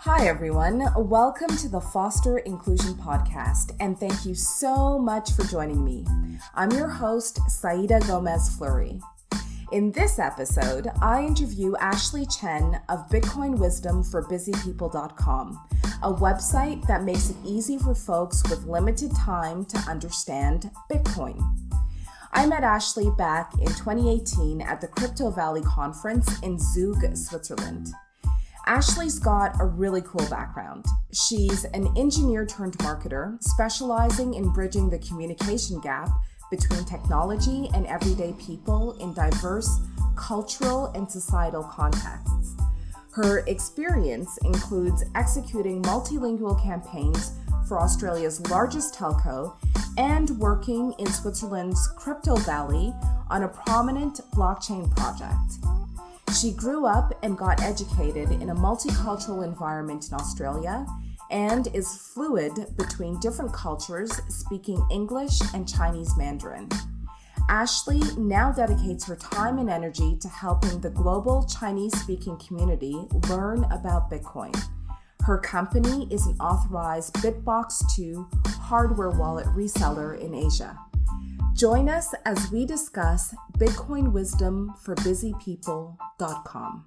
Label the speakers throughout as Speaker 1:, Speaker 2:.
Speaker 1: Hi everyone, welcome to the Foster Inclusion Podcast, and thank you so much for joining me. I'm your host, Saida Gomez-Fleury. In this episode, I interview Ashley Chen of BitcoinWisdomForBusyPeople.com, a website that makes it easy for folks with limited time to understand Bitcoin. I met Ashley back in 2018 at the Crypto Valley Conference in Zug, Switzerland. Ashley's got a really cool background. She's an engineer turned marketer, specializing in bridging the communication gap between technology and everyday people in diverse cultural and societal contexts. Her experience includes executing multilingual campaigns for Australia's largest telco and working in Switzerland's Crypto Valley on a prominent blockchain project. She grew up and got educated in a multicultural environment in Australia and is fluid between different cultures speaking English and Chinese Mandarin. Ashley now dedicates her time and energy to helping the global Chinese-speaking community learn about Bitcoin. Her company is an authorized BitBox2 hardware wallet reseller in Asia. Join us as we discuss Bitcoin Wisdom for BusyPeople.com.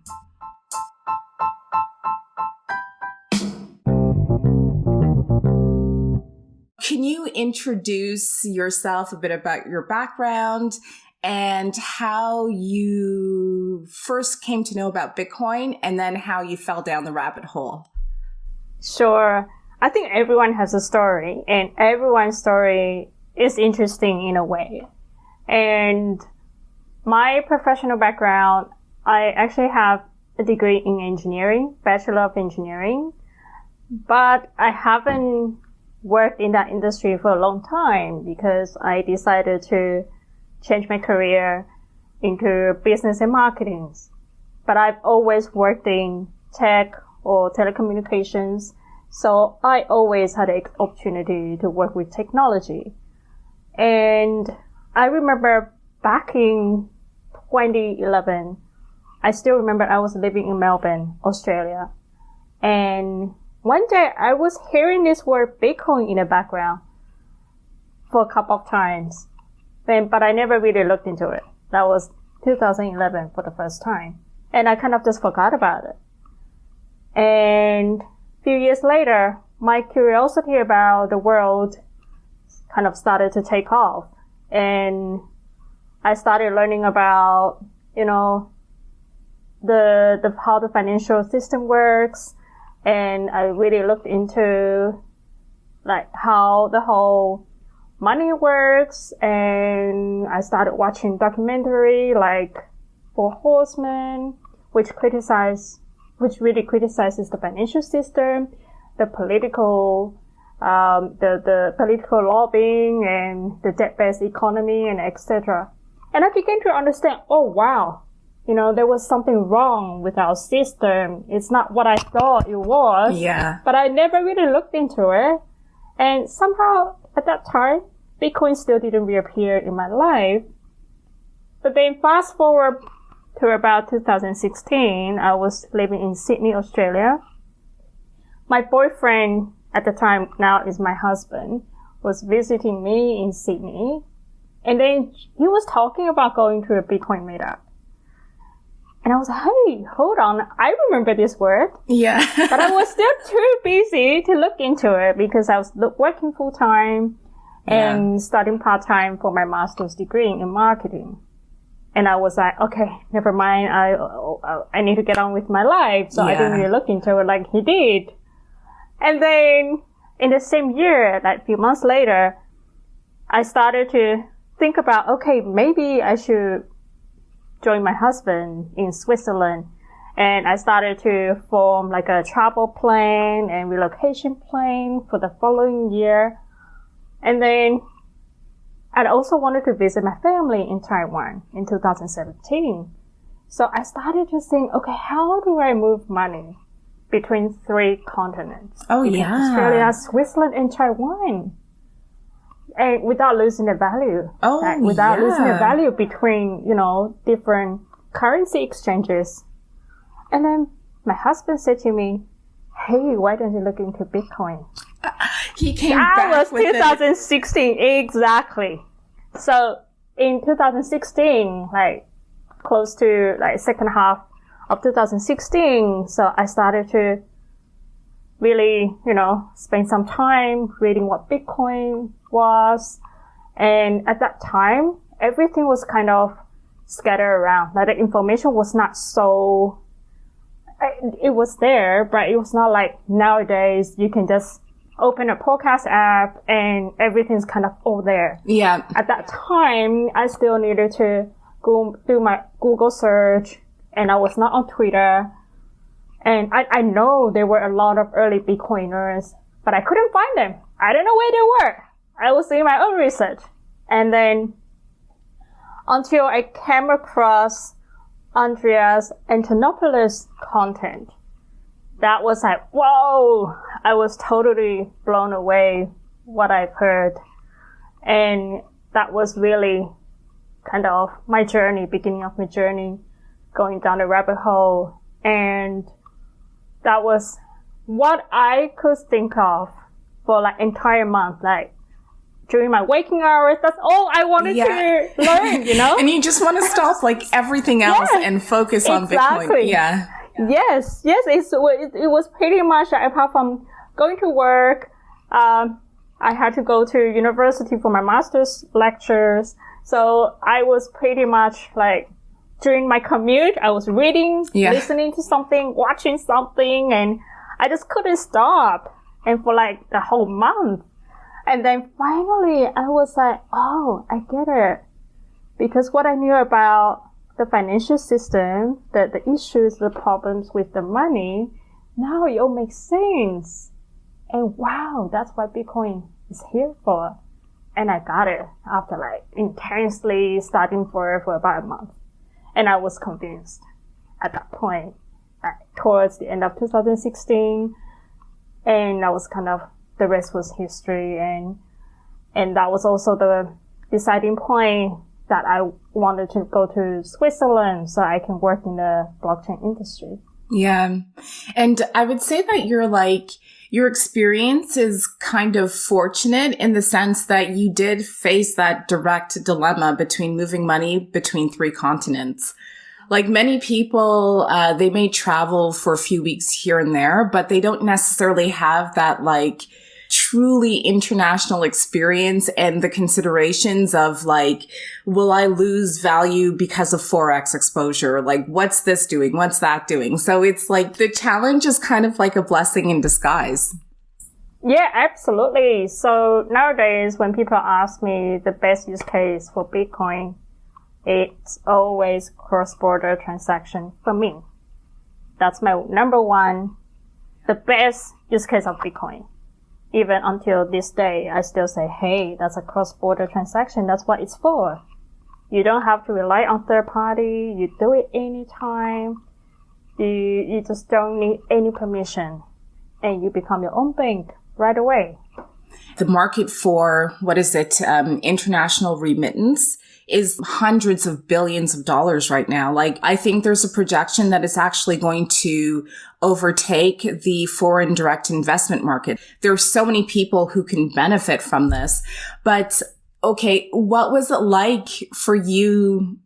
Speaker 1: Can you introduce yourself, a bit about your background and how you first came to know about Bitcoin and then how you fell down the rabbit hole?
Speaker 2: Sure. I think everyone has a story, and everyone's story is interesting in a way. And my professional background, I actually have a degree in engineering, Bachelor of Engineering, but I haven't worked in that industry for a long time because I decided to change my career into business and marketing. But I've always worked in tech or telecommunications, so I always had an opportunity to work with technology. And I remember back in 2011, I still remember I was living in Melbourne, Australia. And one day I was hearing this word Bitcoin in the background for a couple of times. But I never really looked into it. That was 2011 for the first time. And I kind of just forgot about it. And a few years later, my curiosity about the world kind of started to take off. And I started learning about, the how the financial system works. And I really looked into like how the whole money works. And I started watching documentary like Four Horsemen, which really criticizes the financial system, the political lobbying and the debt-based economy and etc. And I began to understand, oh wow, there was something wrong with our system. It's not what I thought it was.
Speaker 1: Yeah.
Speaker 2: But I never really looked into it. And somehow at that time, Bitcoin still didn't reappear in my life. But then fast forward to about 2016, I was living in Sydney, Australia. My boyfriend at the time, now is my husband, was visiting me in Sydney. And then he was talking about going to a Bitcoin meetup. And I was like, hey, hold on. I remember this word.
Speaker 1: Yeah.
Speaker 2: But I was still too busy to look into it because I was working full time and studying part time for my master's degree in marketing. And I was like, okay, never mind. I need to get on with my life. So I didn't really look into it like he did. And then in the same year, like a few months later, I started to think about, okay, maybe I should join my husband in Switzerland. And I started to form like a travel plan and relocation plan for the following year. And then I also wanted to visit my family in Taiwan in 2017. So I started to think, okay, how do I move money between 3 continents?
Speaker 1: Oh, yeah.
Speaker 2: Australia, Switzerland, and Taiwan. and without losing the value.
Speaker 1: Oh,
Speaker 2: like, without losing the value between, different currency exchanges. And then my husband said to me, hey, why don't you look into Bitcoin?
Speaker 1: He came back with
Speaker 2: 2016, exactly. So in 2016, like close to like second half of 2016, so I started to really, spend some time reading what Bitcoin was. And at that time, everything was kind of scattered around. Like the information was not so, it was there, but it was not like nowadays you can just open a podcast app and everything's kind of all there.
Speaker 1: Yeah.
Speaker 2: At that time, I still needed to go do my Google search, and I was not on Twitter. And I know there were a lot of early Bitcoiners, but I couldn't find them. I don't know where they were. I was doing my own research. And then until I came across Andreas Antonopoulos' content, that was like, whoa, I was totally blown away what I've heard. And that was really kind of my journey, beginning of my journey, going down the rabbit hole. And that was what I could think of for like entire month, like during my waking hours. That's all I wanted to learn,
Speaker 1: And you just want to stop like everything else and focus on Bitcoin. Yeah.
Speaker 2: Yes. It was pretty much, apart from going to work, I had to go to university for my master's lectures. So I was pretty much like, during my commute, I was reading, listening to something, watching something, and I just couldn't stop. And for like the whole month. And then finally, I was like, oh, I get it. Because what I knew about the financial system, the issues, the problems with the money, now it all makes sense. And wow, that's what Bitcoin is here for. And I got it after like intensely studying for about a month. And I was convinced at that point, towards the end of 2016. And that was kind of, the rest was history. And that was also the deciding point that I wanted to go to Switzerland so I can work in the blockchain industry.
Speaker 1: Yeah. And I would say that your experience is kind of fortunate in the sense that you did face that direct dilemma between moving money between 3 continents. Like many people, they may travel for a few weeks here and there, but they don't necessarily have that like truly international experience and the considerations of like, will I lose value because of Forex exposure? Like, what's this doing? What's that doing? So it's like the challenge is kind of like a blessing in disguise.
Speaker 2: Yeah, absolutely. So nowadays, when people ask me the best use case for Bitcoin, it's always cross-border transaction for me. That's my number one, the best use case of Bitcoin. Even until this day, I still say, hey, that's a cross-border transaction. That's what it's for. You don't have to rely on third party. You do it anytime. You just don't need any permission. And you become your own bank right away.
Speaker 1: The market for, international remittance is hundreds of billions of dollars right now. Like, I think there's a projection that it's actually going to overtake the foreign direct investment market. There are so many people who can benefit from this. But, okay, what was it like for you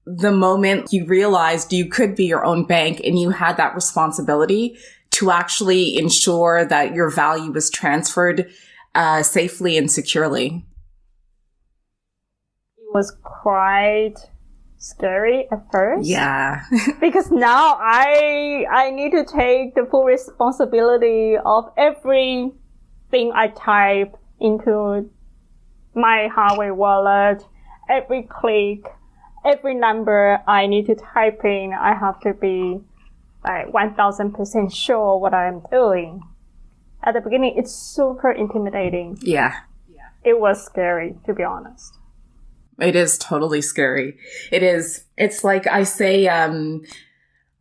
Speaker 1: the moment you realized you could be your own bank and you had that responsibility to actually ensure that your value was transferred safely and securely?
Speaker 2: It was quite scary at first.
Speaker 1: Yeah.
Speaker 2: Because now I need to take the full responsibility of everything I type into my hardware wallet, every click, every number I need to type in. I have to be like 1000% sure what I'm doing. At the beginning, it's super intimidating.
Speaker 1: Yeah.
Speaker 2: It was scary, to be honest.
Speaker 1: It is totally scary. It is. It's like I say,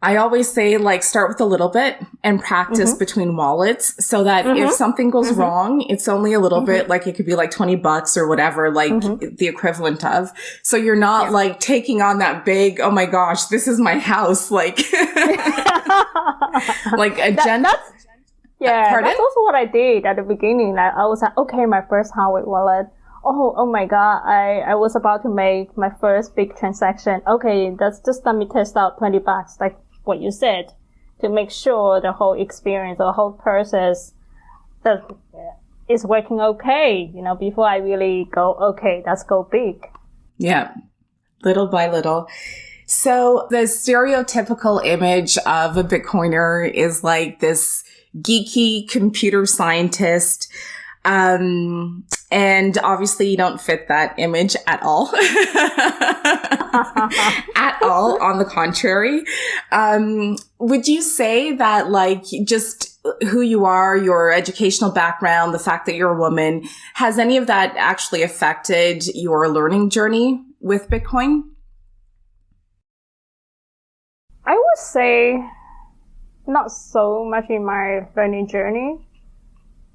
Speaker 1: I always say, like, start with a little bit and practice between wallets so that if something goes wrong, it's only a little bit, like it could be like $20 or whatever, like the equivalent of. So you're not like taking on that big, oh my gosh, this is my house, like, like agenda.
Speaker 2: Pardon? That's also what I did at the beginning. Like, I was like, okay, my first hardware wallet. Oh my God. I was about to make my first big transaction. Okay, let me test out $20, like what you said, to make sure the whole experience, the whole process that is working okay, before I really go, okay, let's go big.
Speaker 1: Yeah. Little by little. So the stereotypical image of a Bitcoiner is like this geeky computer scientist. And obviously you don't fit that image at all. At all, on the contrary. Would you say that, like, just who you are, your educational background, the fact that you're a woman, has any of that actually affected your learning journey with Bitcoin?
Speaker 2: I would say not so much in my learning journey,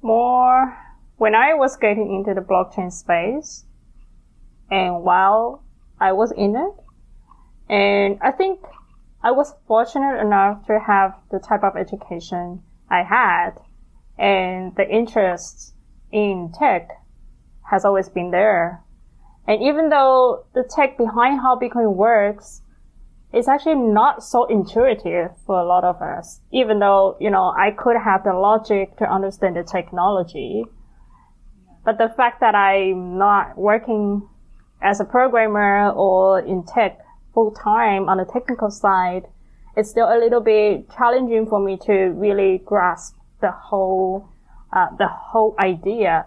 Speaker 2: more when I was getting into the blockchain space and while I was in it. And I think I was fortunate enough to have the type of education I had, and the interest in tech has always been there. And even though the tech behind how Bitcoin works is actually not so intuitive for a lot of us, even though, I could have the logic to understand the technology. But the fact that I'm not working as a programmer or in tech full time on the technical side, it's still a little bit challenging for me to really grasp the whole idea.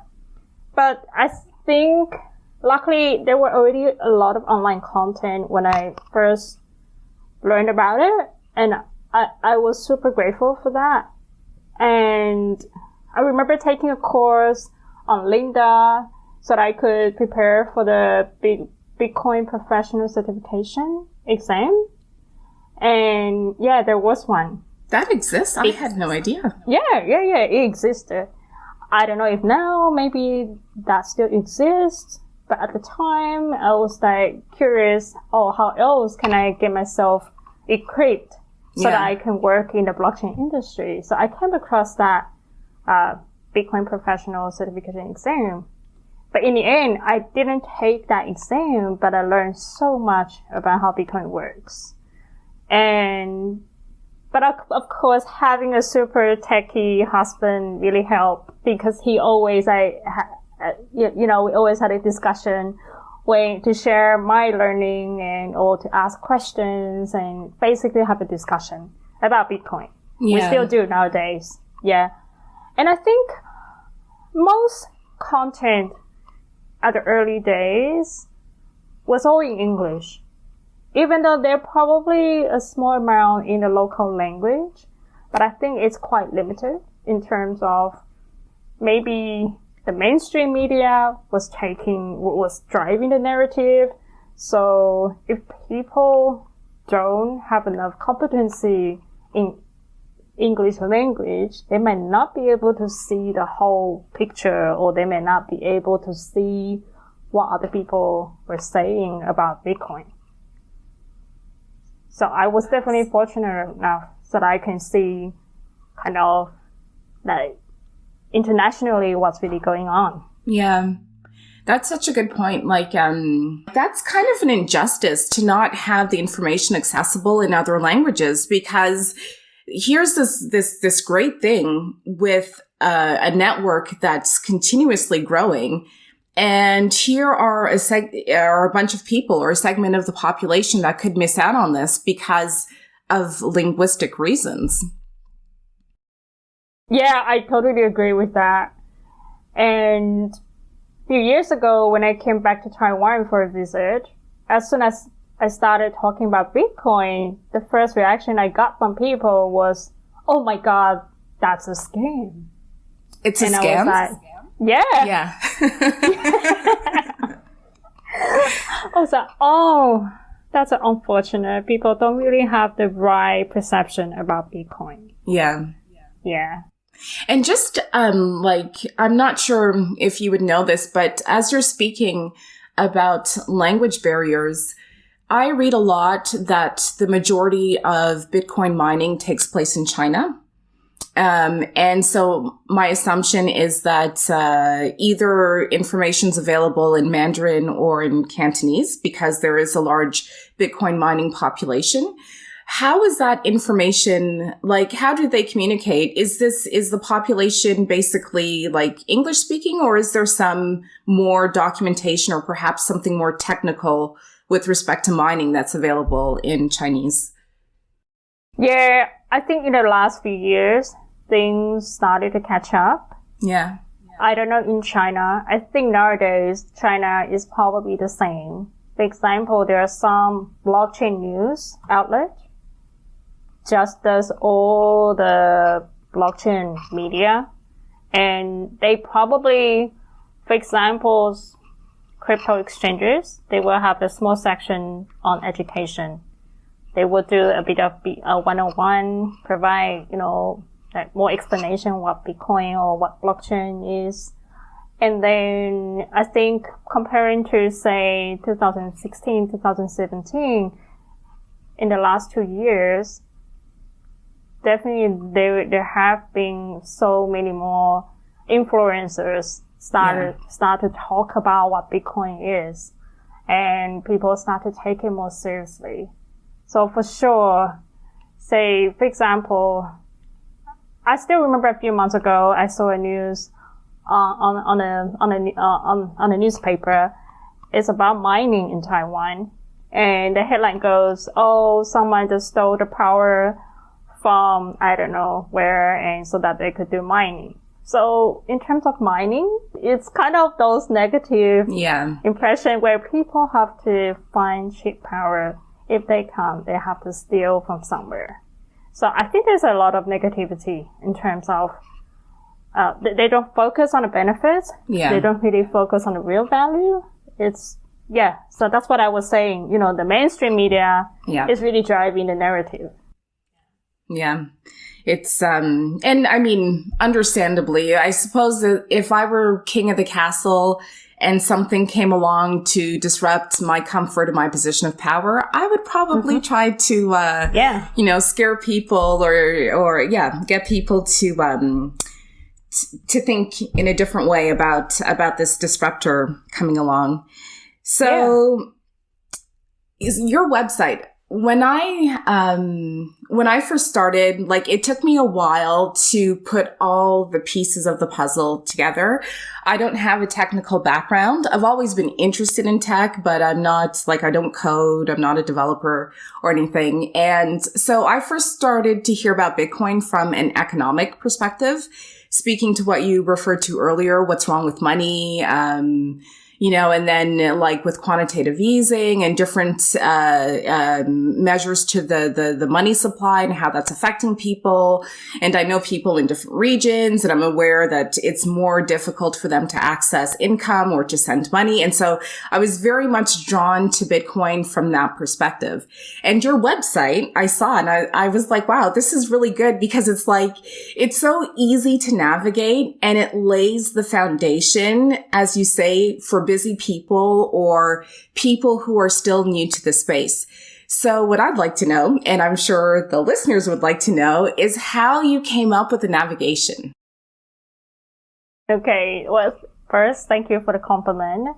Speaker 2: But I think luckily there were already a lot of online content when I first learned about it, and I was super grateful for that. And I remember taking a course on Linda so that I could prepare for the Bitcoin professional certification exam. And yeah, there was one.
Speaker 1: That exists? I had no idea.
Speaker 2: Yeah, it existed. I don't know if now maybe that still exists, but at the time I was like curious, how else can I get myself equipped so that I can work in the blockchain industry? So I came across that Bitcoin professional certification exam. But in the end, I didn't take that exam, but I learned so much about how Bitcoin works. But of course, having a super techie husband really helped, because he always, we always had a discussion way to share my learning or to ask questions and basically have a discussion about Bitcoin. Yeah. We still do nowadays. Yeah. And I think most content at the early days was all in English, even though there probably a small amount in the local language, but I think it's quite limited in terms of maybe the mainstream media was driving the narrative. So if people don't have enough competency in English language, they might not be able to see the whole picture, or they may not be able to see what other people were saying about Bitcoin. So I was definitely fortunate enough so that I can see kind of like internationally what's really going on.
Speaker 1: Yeah. That's such a good point. Like, that's kind of an injustice to not have the information accessible in other languages, because here's this great thing with a network that's continuously growing. And here are a bunch of people or a segment of the population that could miss out on this because of linguistic reasons.
Speaker 2: Yeah, I totally agree with that. And a few years ago, when I came back to Taiwan for a visit, as soon as I started talking about Bitcoin, the first reaction I got from people was, "Oh my God, that's a scam."
Speaker 1: It's a scam?
Speaker 2: I was like, yeah.
Speaker 1: Yeah.
Speaker 2: I was like, oh, That's unfortunate. People don't really have the right perception about Bitcoin.
Speaker 1: Yeah.
Speaker 2: Yeah.
Speaker 1: And just, I'm not sure if you would know this, but as you're speaking about language barriers, I read a lot that the majority of Bitcoin mining takes place in China. And so my assumption is that either information's available in Mandarin or in Cantonese because there is a large Bitcoin mining population. How is that information, how do they communicate? Is the population basically English speaking, or is there some more documentation or perhaps something more technical with respect to mining that's available in Chinese?
Speaker 2: Yeah, I think in the last few years, things started to catch up.
Speaker 1: Yeah.
Speaker 2: I don't know in China. I think nowadays China is probably the same. For example, there are some blockchain news outlets just does all the blockchain media, and they probably, for example, crypto exchanges, they will have a small section on education. They will do a bit of a 101, provide, more explanation what Bitcoin or what blockchain is. And then I think comparing to, say, 2016, 2017, in the last 2 years, definitely there have been so many more influencers start to talk about what Bitcoin is, and people start to take it more seriously. So for sure, say, for example, I still remember a few months ago, I saw a news on a newspaper. It's about mining in Taiwan, and the headline goes, "Oh, someone just stole the power from I don't know where, and so that they could do mining." So in terms of mining, it's kind of those negative impression where people have to find cheap power. If they can't, they have to steal from somewhere. So I think there's a lot of negativity in terms of they don't focus on the benefits. Yeah. They don't really focus on the real value. So that's what I was saying. The mainstream media is really driving the narrative.
Speaker 1: Yeah. It's, and I mean, understandably, I suppose that if I were king of the castle and something came along to disrupt my comfort and my position of power, I would probably try to, scare people or get people to think in a different way about this disruptor coming along. So your website, when I first started, it took me a while to put all the pieces of the puzzle together. I don't have a technical background. I've always been interested in tech, but I'm not, I don't code. I'm not a developer or anything. And so I first started to hear about Bitcoin from an economic perspective, speaking to what you referred to earlier, what's wrong with money, and then with quantitative easing and different measures to the money supply and how that's affecting people. And I know people in different regions, and I'm aware that it's more difficult for them to access income or to send money. And so I was very much drawn to Bitcoin from that perspective. And your website, I saw, and I was like, wow, this is really good because it's so easy to navigate, and it lays the foundation, as you say, for busy people or people who are still new to the space. So what I'd like to know, and I'm sure the listeners would like to know, is how you came up with the navigation.
Speaker 2: Okay. Well, first, thank you for the compliment.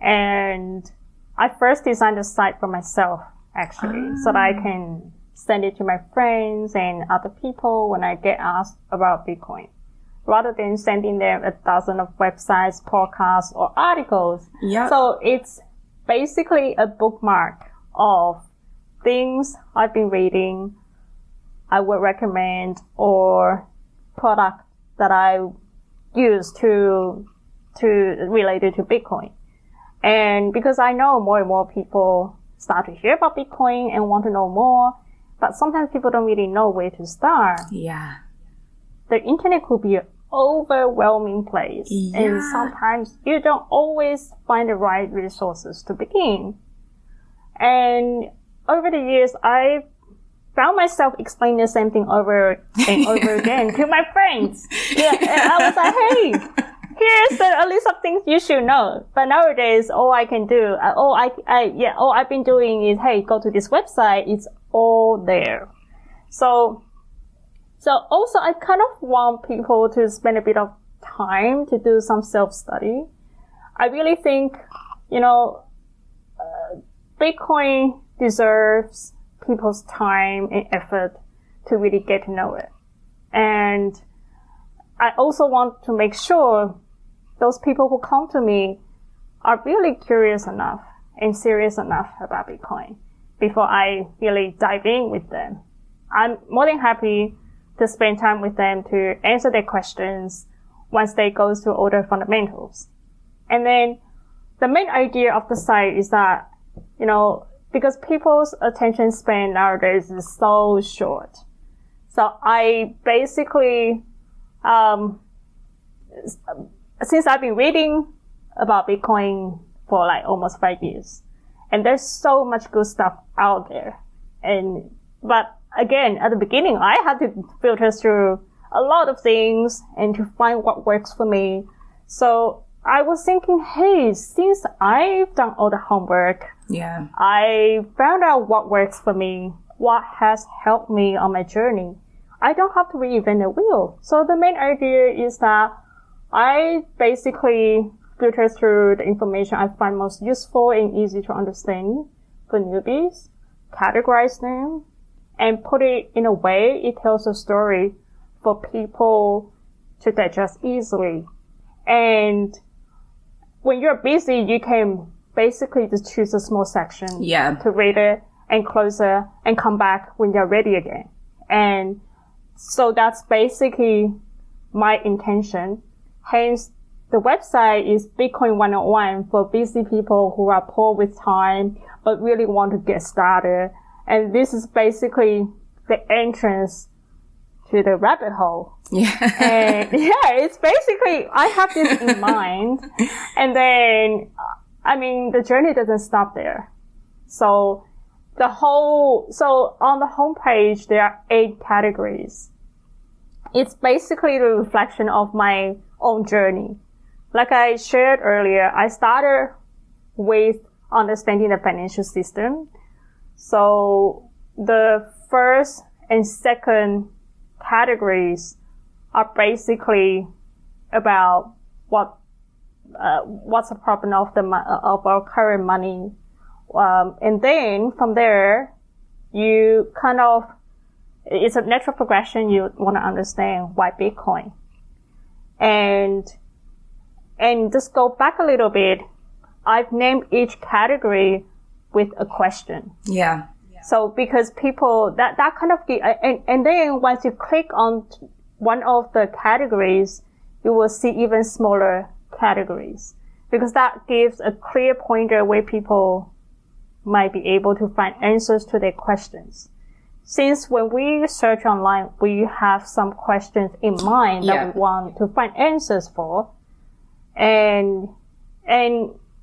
Speaker 2: And I first designed the site for myself, actually, so that I can send it to my friends and other people when I get asked about Bitcoin, rather than sending them a dozen of websites, podcasts, or articles. Yeah. So it's basically a bookmark of things I've been reading, I would recommend, or product that I use to related to Bitcoin. And because I know more and more people start to hear about Bitcoin and want to know more, but sometimes people don't really know where to start.
Speaker 1: Yeah.
Speaker 2: The internet could be an overwhelming place. Yeah. And sometimes you don't always find the right resources to begin. And over the years, I found myself explaining the same thing over and over again to my friends. Yeah, and I was like, hey, here's a list of things you should know. But nowadays, all I can do, all I've been doing is, hey, go to this website. It's all there. So also I kind of want people to spend a bit of time to do some self-study. I really think, Bitcoin deserves people's time and effort to really get to know it. And I also want to make sure those people who come to me are really curious enough and serious enough about Bitcoin before I really dive in with them. I'm more than happy to spend time with them to answer their questions once they go through all the fundamentals. And then the main idea of the site is that, because people's attention span nowadays is so short. So I basically, since I've been reading about Bitcoin for like almost 5 years, and there's so much good stuff out there. But again, at the beginning, I had to filter through a lot of things and to find what works for me. So I was thinking, hey, since I've done all the homework, I found out what works for me, what has helped me on my journey. I don't have to reinvent the wheel. So the main idea is that I basically filter through the information I find most useful and easy to understand for newbies, categorize them, and put it in a way it tells a story for people to digest easily. And when you're busy, you can basically just choose a small section to read it and close it and come back when you're ready again. And so that's basically my intention. Hence, the website is Bitcoin 101 for busy people who are poor with time but really want to get started. And this is basically the entrance to the rabbit hole. And it's basically, I have this in mind. And then, the journey doesn't stop there. So on the homepage, there are 8 categories. It's basically the reflection of my own journey. Like I shared earlier, I started with understanding the financial system. So the first and second categories are basically about what's the problem of our current money, and then from there you it's a natural progression. You want to understand why Bitcoin, and just go back a little bit. I've named each category with a question. So because people, that kind of, and then once you click on one of the categories, you will see even smaller categories, because that gives a clear pointer where people might be able to find answers to their questions. Since when we search online, we have some questions in mind that we want to find answers for. And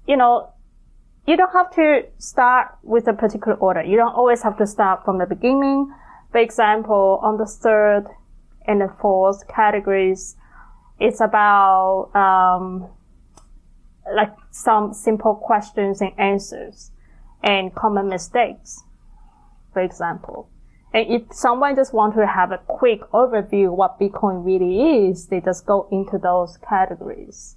Speaker 2: you don't have to start with a particular order. You don't always have to start from the beginning. For example, on the third and the fourth categories, it's about like some simple questions and answers and common mistakes, for example. And if someone just want to have a quick overview of what Bitcoin really is, they just go into those categories.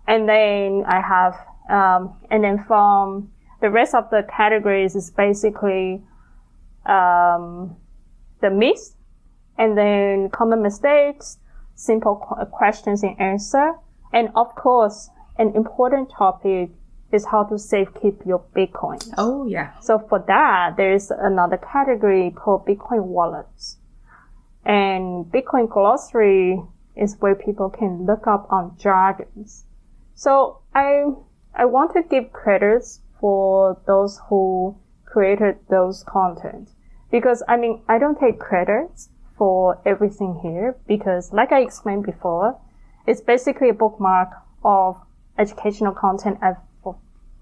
Speaker 2: And then I have and then from the rest of the categories is basically the myths, and then common mistakes, simple questions and answer, and of course, an important topic is how to safekeep your Bitcoin. So for that, there is another category called Bitcoin wallets, and Bitcoin glossary is where people can look up on jargons. So I want to give credits for those who created those content, because I don't take credits for everything here, because like I explained before, it's basically a bookmark of educational content I've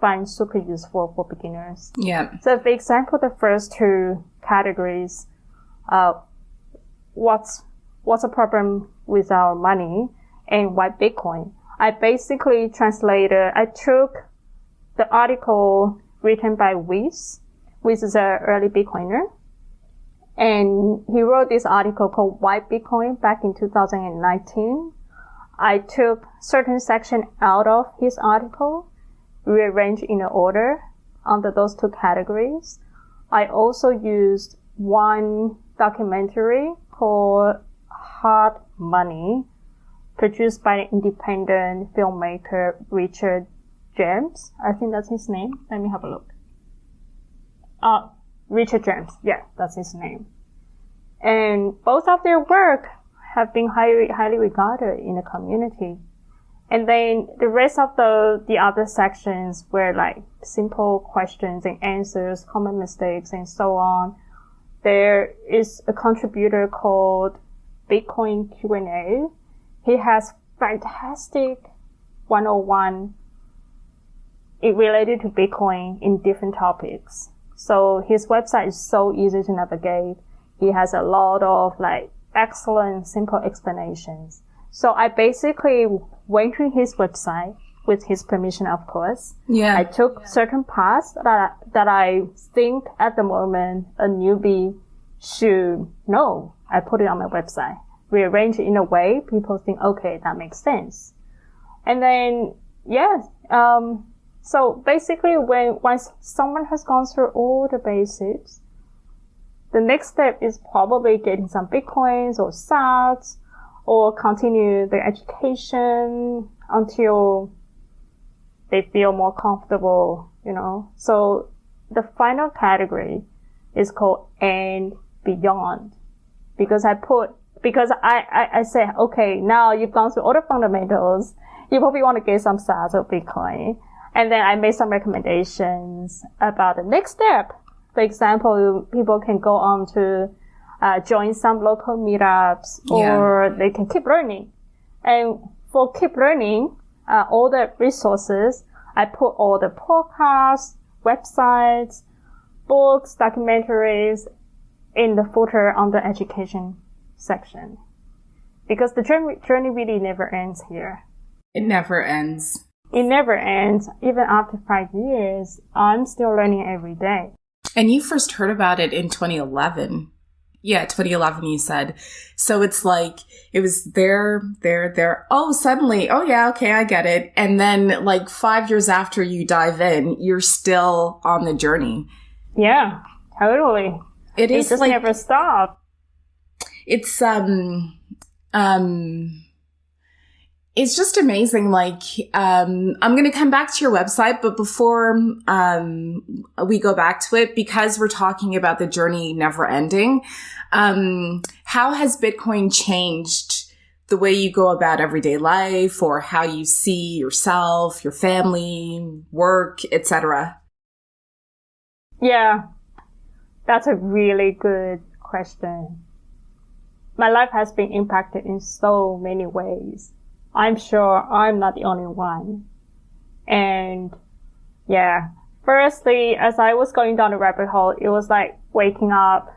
Speaker 2: find super useful for beginners.
Speaker 1: Yeah.
Speaker 2: So for example, the first two categories, what's a problem with our money and why Bitcoin? I basically I took the article written by Wiz, which is an early Bitcoiner. And he wrote this article called Why Bitcoin back in 2019. I took certain section out of his article, rearranged in an order under those two categories. I also used one documentary called Hard Money, produced by an independent filmmaker Richard James. I think that's his name. Let me have a look. Richard James. Yeah, that's his name. And both of their work have been highly regarded in the community. And then the rest of the other sections were like simple questions and answers, common mistakes, and so on. There is a contributor called Bitcoin Q&A. He has fantastic 101 related to Bitcoin in different topics. So his website is so easy to navigate. He has a lot of like excellent, simple explanations. So I basically went to his website with his permission, of course.
Speaker 1: Yeah.
Speaker 2: I took certain parts that I think at the moment a newbie should know. I put it on my website, rearrange it in a way people think, okay, that makes sense. And then, so basically once someone has gone through all the basics, the next step is probably getting some Bitcoins or sats or continue their education until they feel more comfortable, So the final category is called and beyond. Because I said, okay, now you've gone through all the fundamentals. You probably want to get some sats or Bitcoin. And then I made some recommendations about the next step. For example, people can go on to join some local meetups, or they can keep learning. And for keep learning, all the resources, I put all the podcasts, websites, books, documentaries in the footer on the education section. Because the journey really never ends here.
Speaker 1: It never ends.
Speaker 2: It never ends. Even after 5 years, I'm still learning every day.
Speaker 1: And you first heard about it in 2011. Yeah, 2011 you said. So it's like, it was there. Oh, suddenly, oh yeah, okay, I get it. And then like 5 years after you dive in, you're still on the journey.
Speaker 2: Yeah, totally.
Speaker 1: It is
Speaker 2: just
Speaker 1: like,
Speaker 2: never stop.
Speaker 1: It's, it's just amazing. Like, I'm going to come back to your website, but before, we go back to it, because we're talking about the journey never ending, how has Bitcoin changed the way you go about everyday life, or how you see yourself, your family, work, etc.?
Speaker 2: Yeah, that's a really good question. My life has been impacted in so many ways. I'm sure I'm not the only one. And yeah, firstly, as I was going down the rabbit hole, it was like waking up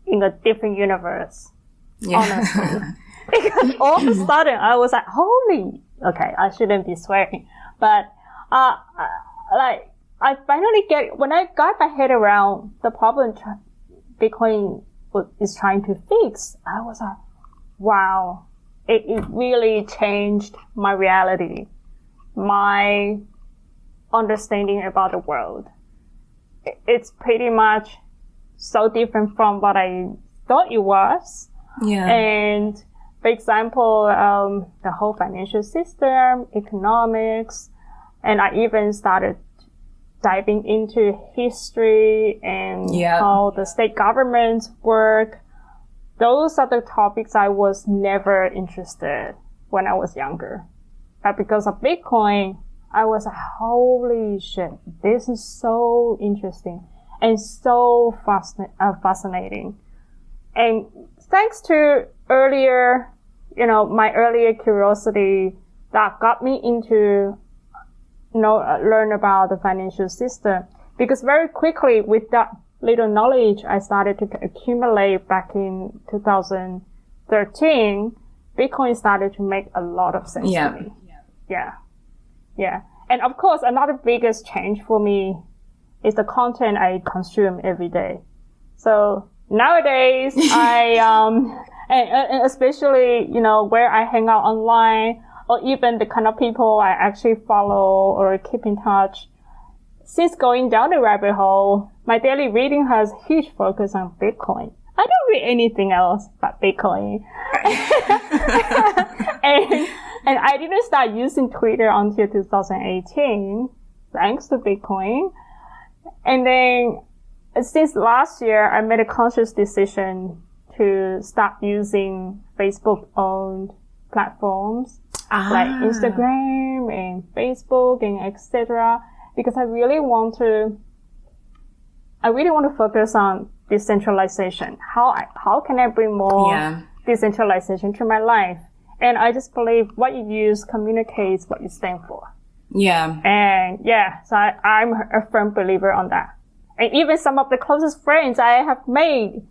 Speaker 2: in a different universe. Yeah. Honestly. Because all of a sudden I was like, okay, I shouldn't be swearing. But, like, I finally when I got my head around the problem Bitcoin is trying to fix, I was like, wow. It really changed my reality, my understanding about the world. It's pretty much so different from what I thought it was. Yeah. And for example, the whole financial system, economics, and I even started diving into history and how the state governments work. Those are the topics I was never interested when I was younger. But because of Bitcoin, I was like, holy shit, this is so interesting and so fascinating. And thanks to my earlier curiosity that got me into learn about the financial system. Because very quickly, with that little knowledge I started to accumulate back in 2013, Bitcoin started to make a lot of sense to me. Yeah. And of course, another biggest change for me is the content I consume every day. So nowadays, and especially, where I hang out online, or even the kind of people I actually follow or keep in touch. Since going down the rabbit hole, my daily reading has huge focus on Bitcoin. I don't read anything else but Bitcoin. and I didn't start using Twitter until 2018, thanks to Bitcoin. And then since last year, I made a conscious decision to start using Facebook-owned platforms like Instagram and Facebook and etc. Because I really want to focus on decentralization. How can I bring more decentralization to my life? And I just believe what you use communicates what you stand for.
Speaker 1: Yeah.
Speaker 2: And so I'm a firm believer on that. And even some of the closest friends I have made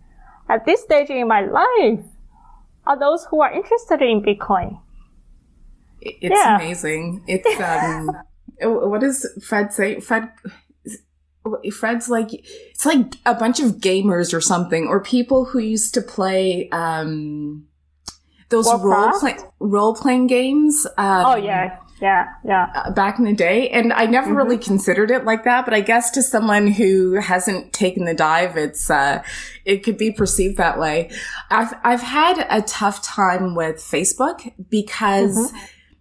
Speaker 2: at this stage in my life are those who are interested in Bitcoin.
Speaker 1: It's amazing. It's, what does Fred say? Fred's like, it's like a bunch of gamers or something, or people who used to play, those role-playing games. Back in the day. And I never really considered it like that, but I guess to someone who hasn't taken the dive, it could be perceived that way. I've had a tough time with Facebook because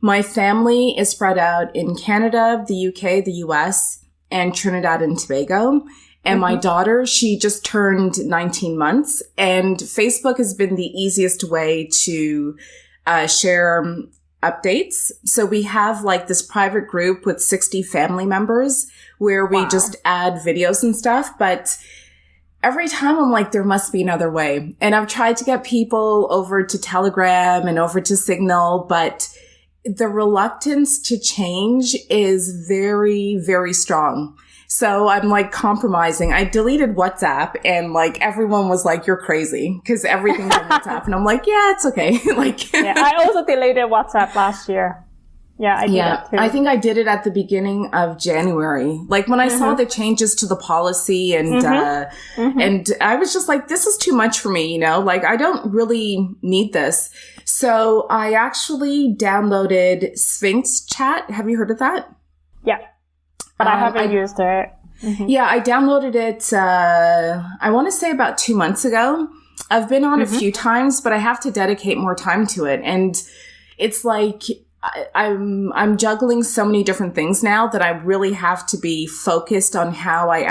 Speaker 1: my family is spread out in Canada, the UK, the US, and Trinidad and Tobago. And my daughter, she just turned 19 months, and Facebook has been the easiest way to share updates. So we have like this private group with 60 family members where we just add videos and stuff. But every time I'm like, there must be another way. And I've tried to get people over to Telegram and over to Signal, but the reluctance to change is very, very strong. So I'm like compromising. I deleted WhatsApp and like everyone was like, you're crazy because everything's on WhatsApp. And I'm like, yeah, it's okay.
Speaker 2: I also deleted WhatsApp last year. Yeah, I did that too.
Speaker 1: I think I did it at the beginning of January. Like when I saw the changes to the policy and I was just like, this is too much for me, like I don't really need this. So I actually downloaded Sphinx Chat. Have you heard of that?
Speaker 2: Yeah. But I haven't used it.
Speaker 1: Yeah, I downloaded it, I want to say about 2 months ago. I've been on a few times, but I have to dedicate more time to it. And it's like, I'm juggling so many different things now that I really have to be focused on how I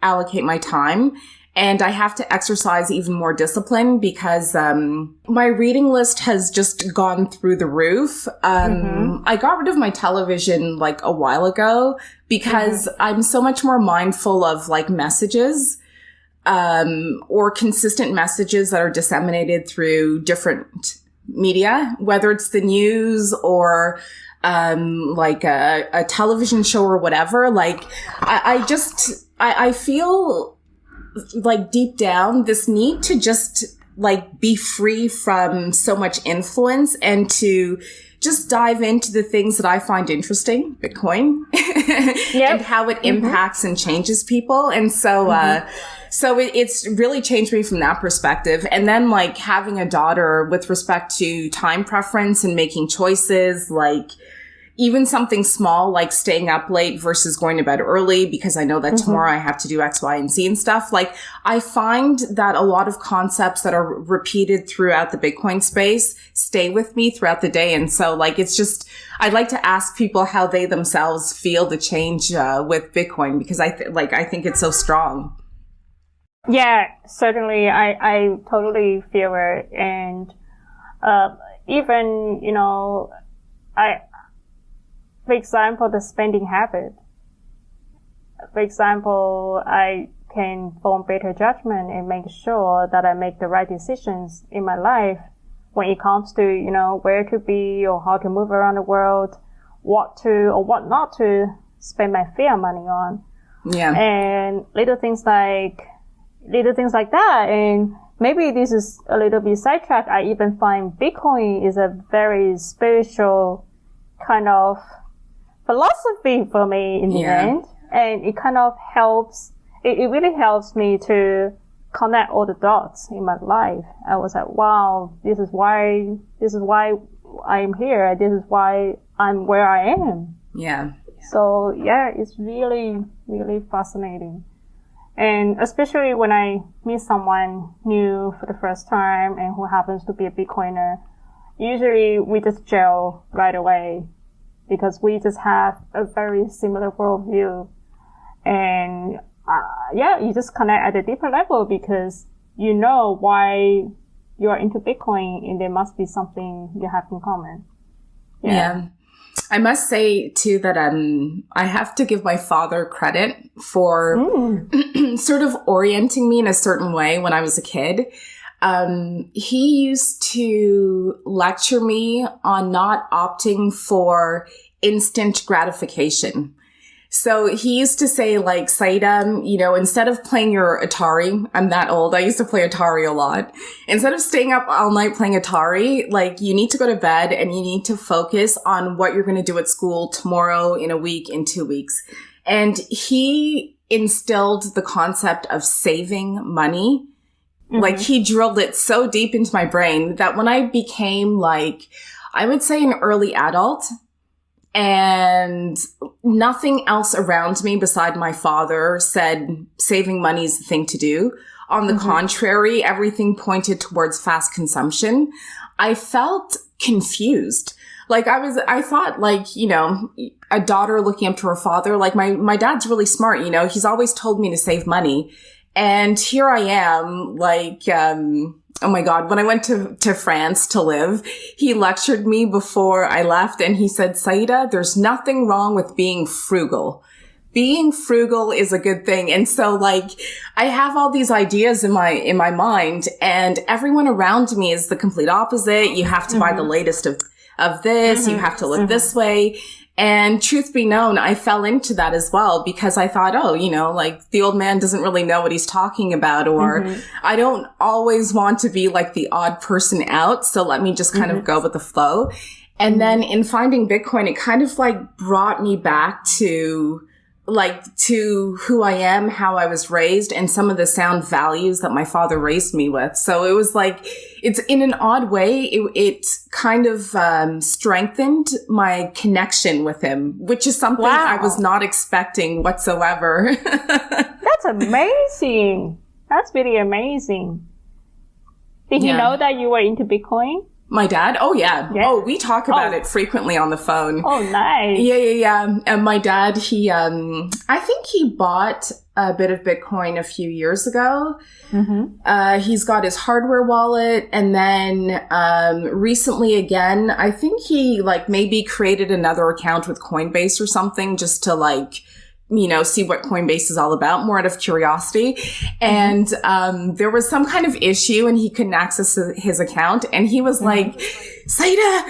Speaker 1: allocate my time. And I have to exercise even more discipline because my reading list has just gone through the roof. I got rid of my television like a while ago because I'm so much more mindful of like messages or consistent messages that are disseminated through different media, whether it's the news or like a television show or whatever. Like I feel like deep down this need to just like be free from so much influence and to just dive into the things that I find interesting, Bitcoin, and how it impacts and changes people. And so, so it's really changed me from that perspective. And then like having a daughter with respect to time preference and making choices, like even something small like staying up late versus going to bed early because I know that tomorrow I have to do X, Y, and Z and stuff. Like I find that a lot of concepts that are repeated throughout the Bitcoin space stay with me throughout the day. And so like, it's just, I'd like to ask people how they themselves feel the change with Bitcoin because I think it's so strong.
Speaker 2: Yeah, certainly. I totally feel it. And even, for example, the spending habit. For example, I can form better judgment and make sure that I make the right decisions in my life when it comes to, where to be or how to move around the world, what to or what not to spend my fair money on.
Speaker 1: Yeah.
Speaker 2: And little things like that. And maybe this is a little bit sidetracked. I even find Bitcoin is a very spiritual kind of philosophy for me in the end. And it kind of helps, it really helps me to connect all the dots in my life. I was like, wow, this is why I'm here. This is why I'm where I am.
Speaker 1: Yeah.
Speaker 2: So yeah, it's really, really fascinating. And especially when I meet someone new for the first time and who happens to be a Bitcoiner, usually we just gel right away because we just have a very similar worldview. And you just connect at a deeper level because you know why you're into Bitcoin and there must be something you have in common.
Speaker 1: Yeah. I must say too that I have to give my father credit for sort of orienting me in a certain way when I was a kid. He used to lecture me on not opting for instant gratification. So he used to say, like, Saida, you know, instead of playing your Atari, I'm that old, I used to play Atari a lot. Instead of staying up all night playing Atari, like, you need to go to bed and you need to focus on what you're going to do at school tomorrow, in a week, in 2 weeks. And he instilled the concept of saving money. Like, he drilled it so deep into my brain that when I became, like, I would say an early adult, and nothing else around me beside my father said saving money is the thing to do. On the contrary, everything pointed towards fast consumption. I felt confused. Like I thought, like, you know, a daughter looking up to her father, like my dad's really smart, you know, he's always told me to save money. And here I am, like, oh my God, when I went to France to live, he lectured me before I left and he said, Saida, there's nothing wrong with being frugal. Being frugal is a good thing. And so, like, I have all these ideas in my mind, and everyone around me is the complete opposite. You have to buy the latest of this. You have to look this way. And truth be known, I fell into that as well because I thought, oh, you know, like the old man doesn't really know what he's talking about, or I don't always want to be like the odd person out. So let me just kind of go with the flow. And then in finding Bitcoin, it kind of like brought me back to who I am, how I was raised, and some of the sound values that my father raised me with. So it was like, it's in an odd way, it kind of strengthened my connection with him, which is something I was not expecting whatsoever.
Speaker 2: That's amazing. That's really amazing. Did he know that you were into Bitcoin?
Speaker 1: My dad? Oh, yeah. Oh, we talk about it frequently on the phone.
Speaker 2: Oh, nice.
Speaker 1: Yeah. And my dad, he, I think he bought a bit of Bitcoin a few years ago. He's got his hardware wallet. And then, recently again, I think he like maybe created another account with Coinbase or something just to like, you know, see what Coinbase is all about, more out of curiosity. And there was some kind of issue and he couldn't access his account. And he was like, Saida,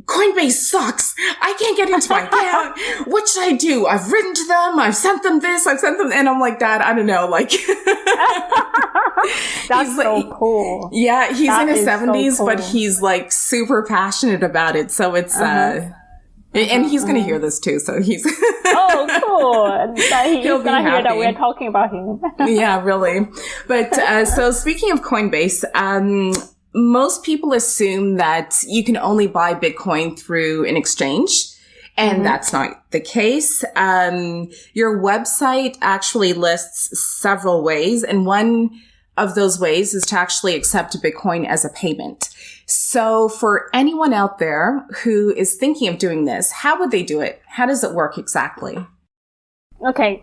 Speaker 1: Coinbase sucks. I can't get into my account. What should I do? I've written to them. I've sent them this. I've sent them. And I'm like, Dad, I don't know. Like,
Speaker 2: that's so cool.
Speaker 1: Yeah, he's in his 70s, so cool. But he's like super passionate about it. So it's, and he's going to hear this too, so he's...
Speaker 2: Oh, cool. He's going to hear that we're talking about him.
Speaker 1: Yeah, really. But, so speaking of Coinbase, most people assume that you can only buy Bitcoin through an exchange, and that's not the case. Your website actually lists several ways, and one of those ways is to actually accept Bitcoin as a payment. So for anyone out there who is thinking of doing this, how would they do it? How does it work exactly?
Speaker 2: Okay.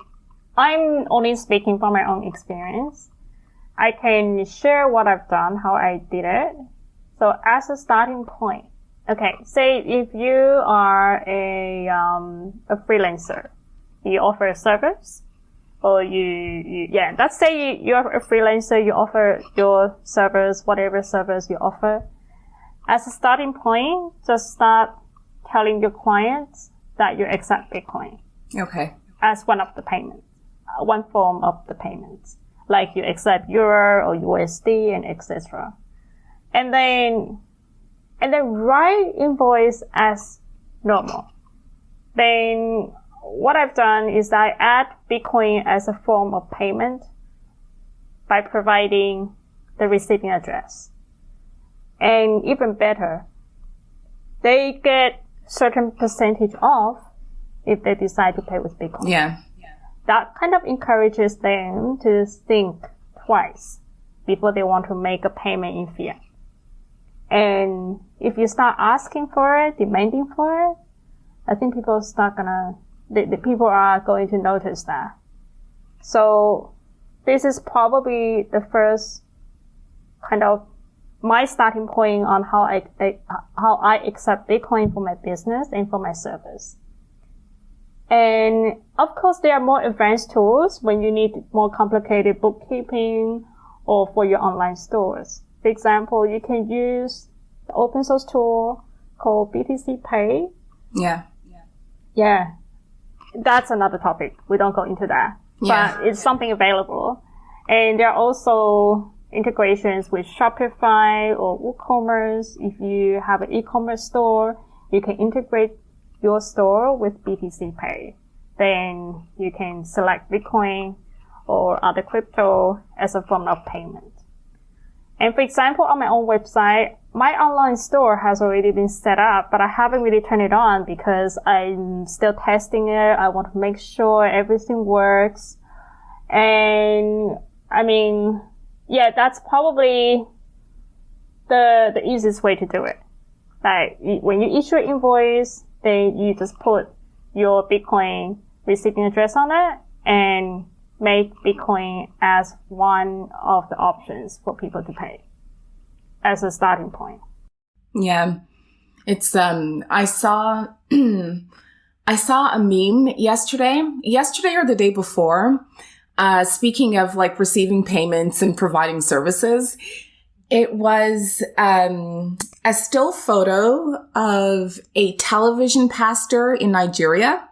Speaker 2: I'm only speaking from my own experience. I can share what I've done, how I did it. So as a starting point, okay, say if you are a freelancer, you offer a service, or let's say you're a freelancer, you offer your service, whatever service you offer. As a starting point, just start telling your clients that you accept Bitcoin.
Speaker 1: Okay.
Speaker 2: As one of the payments, one form of the payments. Like you accept Euro or USD and etc. And then write invoice as normal. Then what I've done is I add Bitcoin as a form of payment by providing the receiving address. And even better, they get certain percentage off if they decide to pay with Bitcoin.
Speaker 1: Yeah.
Speaker 2: That kind of encourages them to think twice before they want to make a payment in fiat. And if you start asking for it, demanding for it, I think people are going to notice that. So this is probably the first kind of my starting point on how I accept Bitcoin for my business and for my service. And of course, there are more advanced tools when you need more complicated bookkeeping or for your online stores. For example, you can use the open source tool called BTC Pay. Yeah. That's another topic. We don't go into that.
Speaker 1: Yeah.
Speaker 2: But it's something available. And there are also integrations with Shopify or WooCommerce. If you have an e-commerce store, you can integrate your store with BTC Pay. Then you can select Bitcoin or other crypto as a form of payment. And for example, on my own website, my online store has already been set up, but I haven't really turned it on because I'm still testing it. I want to make sure everything works. And I mean, yeah, that's probably the easiest way to do it. Like when you issue an invoice, then you just put your Bitcoin receiving address on it and make Bitcoin as one of the options for people to pay as a starting point.
Speaker 1: Yeah. It's, I saw a meme yesterday or the day before, speaking of like receiving payments and providing services. It was, a still photo of a television pastor in Nigeria.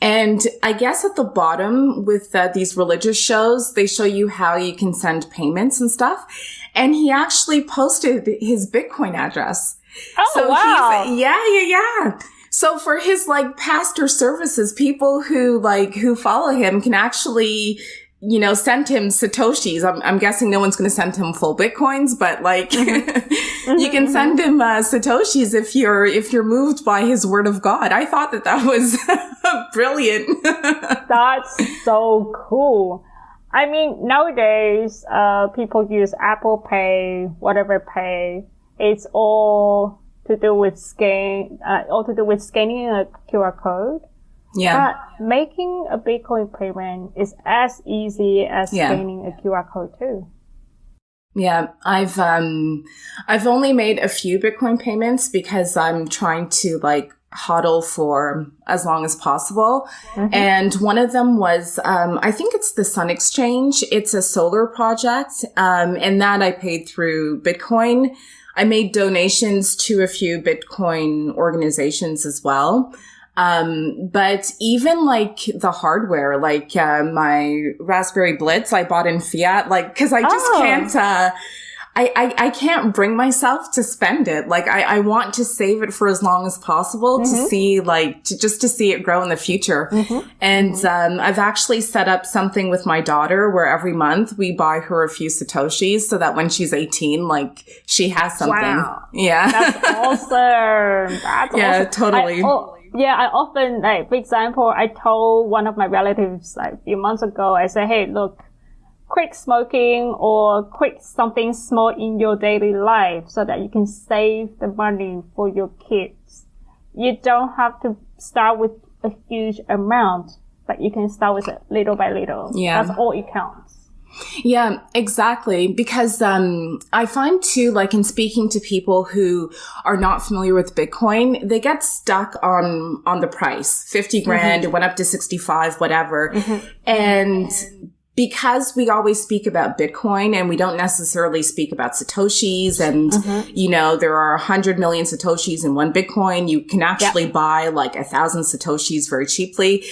Speaker 1: And I guess at the bottom with these religious shows, they show you how you can send payments and stuff. And he actually posted his Bitcoin address.
Speaker 2: Oh,
Speaker 1: so
Speaker 2: wow.
Speaker 1: Yeah. So for his like pastor services, people who follow him can actually, send him Satoshis. I'm guessing no one's going to send him full Bitcoins, but like you can send him Satoshis if you're moved by his word of God. I thought that was brilliant.
Speaker 2: That's so cool. I mean, nowadays, people use Apple Pay, whatever Pay. It's all to do with scanning a QR code.
Speaker 1: Yeah.
Speaker 2: But making a Bitcoin payment is as easy as scanning a QR code too.
Speaker 1: Yeah, I've only made a few Bitcoin payments because I'm trying to like hodl for as long as possible. Mm-hmm. And one of them was, I think it's the Sun Exchange. It's a solar project. And that I paid through Bitcoin. I made donations to a few Bitcoin organizations as well. But even like the hardware, like, my Raspberry Blitz, I bought in fiat, like, cause I just can't, I can't bring myself to spend it. Like, I want to save it for as long as possible to see, like, just to see it grow in the future. Mm-hmm. And, I've actually set up something with my daughter where every month we buy her a few Satoshis so that when she's 18, like, she has something.
Speaker 2: Wow.
Speaker 1: Yeah.
Speaker 2: That's awesome.
Speaker 1: Yeah, totally.
Speaker 2: I often, like, for example, I told one of my relatives, like, a few months ago, I said, hey, look, quit smoking or quit something small in your daily life so that you can save the money for your kids. You don't have to start with a huge amount, but you can start with it little by little.
Speaker 1: Yeah.
Speaker 2: That's all it counts.
Speaker 1: Yeah, exactly. Because, I find too, like in speaking to people who are not familiar with Bitcoin, they get stuck on the price. 50 grand, it went up to 65, whatever. Mm-hmm. And because we always speak about Bitcoin and we don't necessarily speak about Satoshis and, there are 100 million Satoshis in one Bitcoin, you can actually buy like 1,000 Satoshis very cheaply.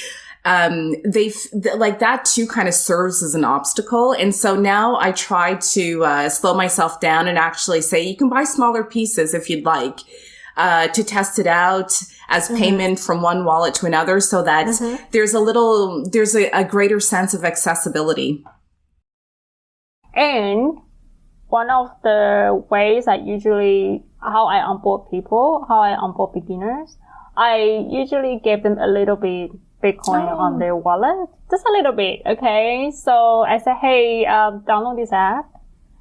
Speaker 1: like that too kind of serves as an obstacle. And so now I try to slow myself down and actually say, you can buy smaller pieces if you'd like, to test it out as payment from one wallet to another, so that there's a greater sense of accessibility.
Speaker 2: And one of the ways how I onboard people, how I onboard beginners, I usually give them a little bit Bitcoin on their wallet, just a little bit, okay? So I say, hey, download this app,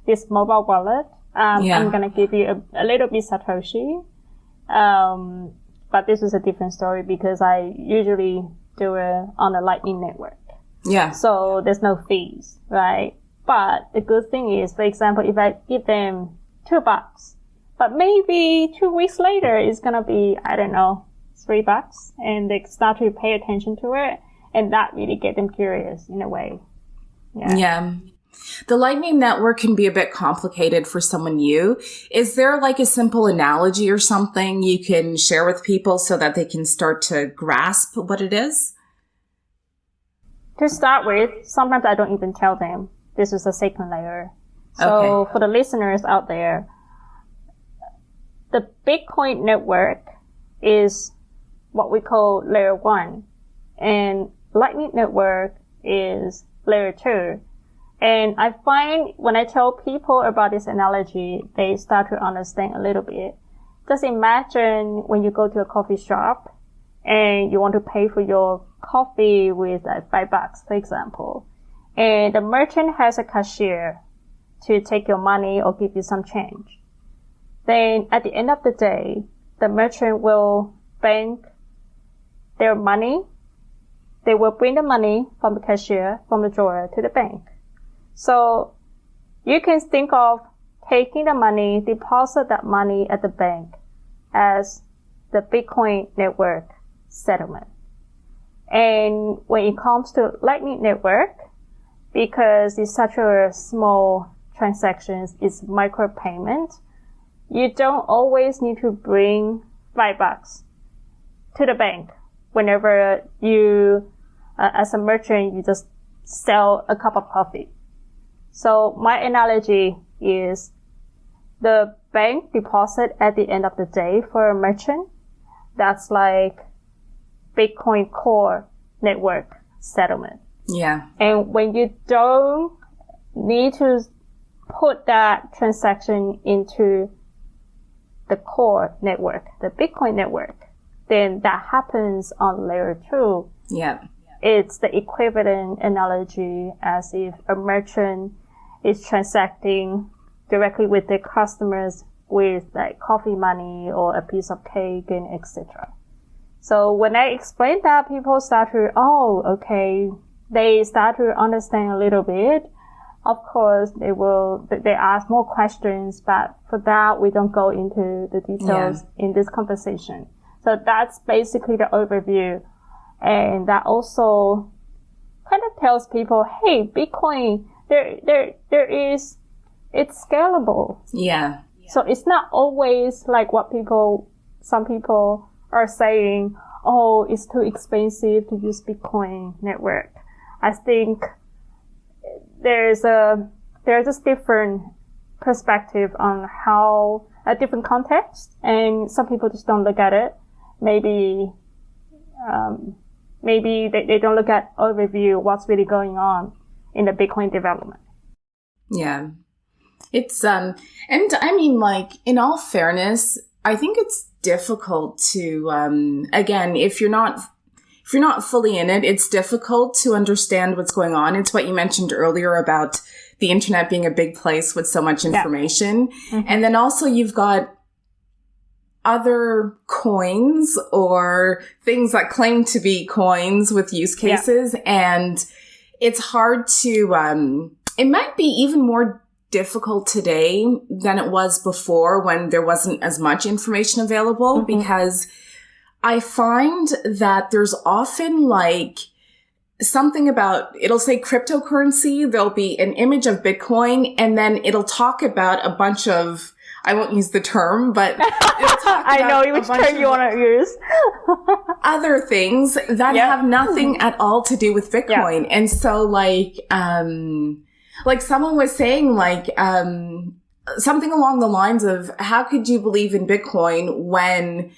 Speaker 2: this mobile wallet. I'm gonna give you a little bit Satoshi. But this is a different story because I usually do it on a Lightning network.
Speaker 1: Yeah.
Speaker 2: So there's no fees, right? But the good thing is, for example, if I give them $2, but maybe 2 weeks later it's gonna be, I don't know, $3, and they start to pay attention to it, and that really get them curious in a way.
Speaker 1: Yeah. The Lightning Network can be a bit complicated for someone new. Is there like a simple analogy or something you can share with people so that they can start to grasp what it is?
Speaker 2: To start with, sometimes I don't even tell them this is a second layer. So for the listeners out there, the Bitcoin network is what we call layer 1, and Lightning Network is layer 2. And I find when I tell people about this analogy, they start to understand a little bit. Just imagine when you go to a coffee shop and you want to pay for your coffee with like $5, for example. And the merchant has a cashier to take your money or give you some change. Then at the end of the day, the merchant will bank their money. They will bring the money from the cashier, from the drawer to the bank. So you can think of taking the money, deposit that money at the bank as the Bitcoin network settlement. And when it comes to Lightning Network, because it's such a small transactions, it's micropayment, you don't always need to bring $5 to the bank whenever you, as a merchant, you just sell a cup of coffee. So my analogy is the bank deposit at the end of the day for a merchant, that's like Bitcoin core network settlement.
Speaker 1: Yeah.
Speaker 2: And when you don't need to put that transaction into the core network, the Bitcoin network, then that happens on layer 2.
Speaker 1: Yeah.
Speaker 2: It's the equivalent analogy as if a merchant is transacting directly with their customers with like coffee money or a piece of cake and etc. So when I explain that, people start to, they start to understand a little bit. Of course, they ask more questions, but for that, we don't go into the details in this conversation. So that's basically the overview. And that also kind of tells people, hey, Bitcoin, it's scalable.
Speaker 1: Yeah.
Speaker 2: So it's not always like what some people are saying, oh, it's too expensive to use Bitcoin network. I think there's just different perspective on how a different context, and some people just don't look at it. Maybe they don't look at overview what's really going on in the Bitcoin development.
Speaker 1: Yeah. It's, and I mean, like, in all fairness, I think it's difficult to, again, if you're not fully in it, it's difficult to understand what's going on. It's what you mentioned earlier about the internet being a big place with so much information. Yeah. Mm-hmm. And then also you've got other coins or things that claim to be coins with use cases. Yeah. And it's hard to, it might be even more difficult today than it was before when there wasn't as much information available, because I find that there's often like something about, it'll say cryptocurrency, there'll be an image of Bitcoin, and then it'll talk about a bunch of I won't use the term, but
Speaker 2: I know which term you want to use.
Speaker 1: Other things that have nothing at all to do with Bitcoin. And so like someone was saying something along the lines of, how could you believe in Bitcoin when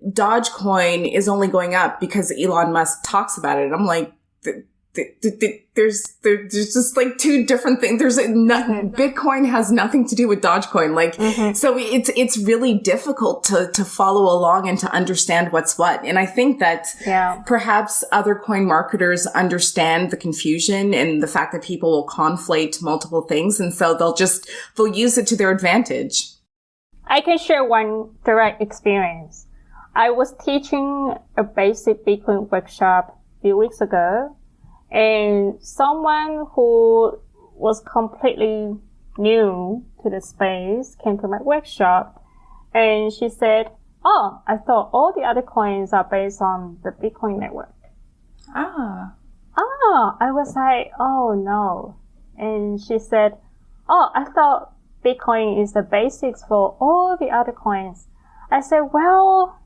Speaker 1: Dogecoin is only going up because Elon Musk talks about it? And I'm like, there's just like two different things. Bitcoin has nothing to do with Dogecoin. So it's really difficult to follow along and to understand what's what. And I think that perhaps other coin marketers understand the confusion and the fact that people will conflate multiple things. And so they'll use it to their advantage.
Speaker 2: I can share one direct experience. I was teaching a basic Bitcoin workshop a few weeks ago. And someone who was completely new to the space came to my workshop, and she said, "Oh, I thought all the other coins are based on the Bitcoin network." I was like, "Oh no." And she said, "Oh, I thought Bitcoin is the basics for all the other coins." I said, "Well,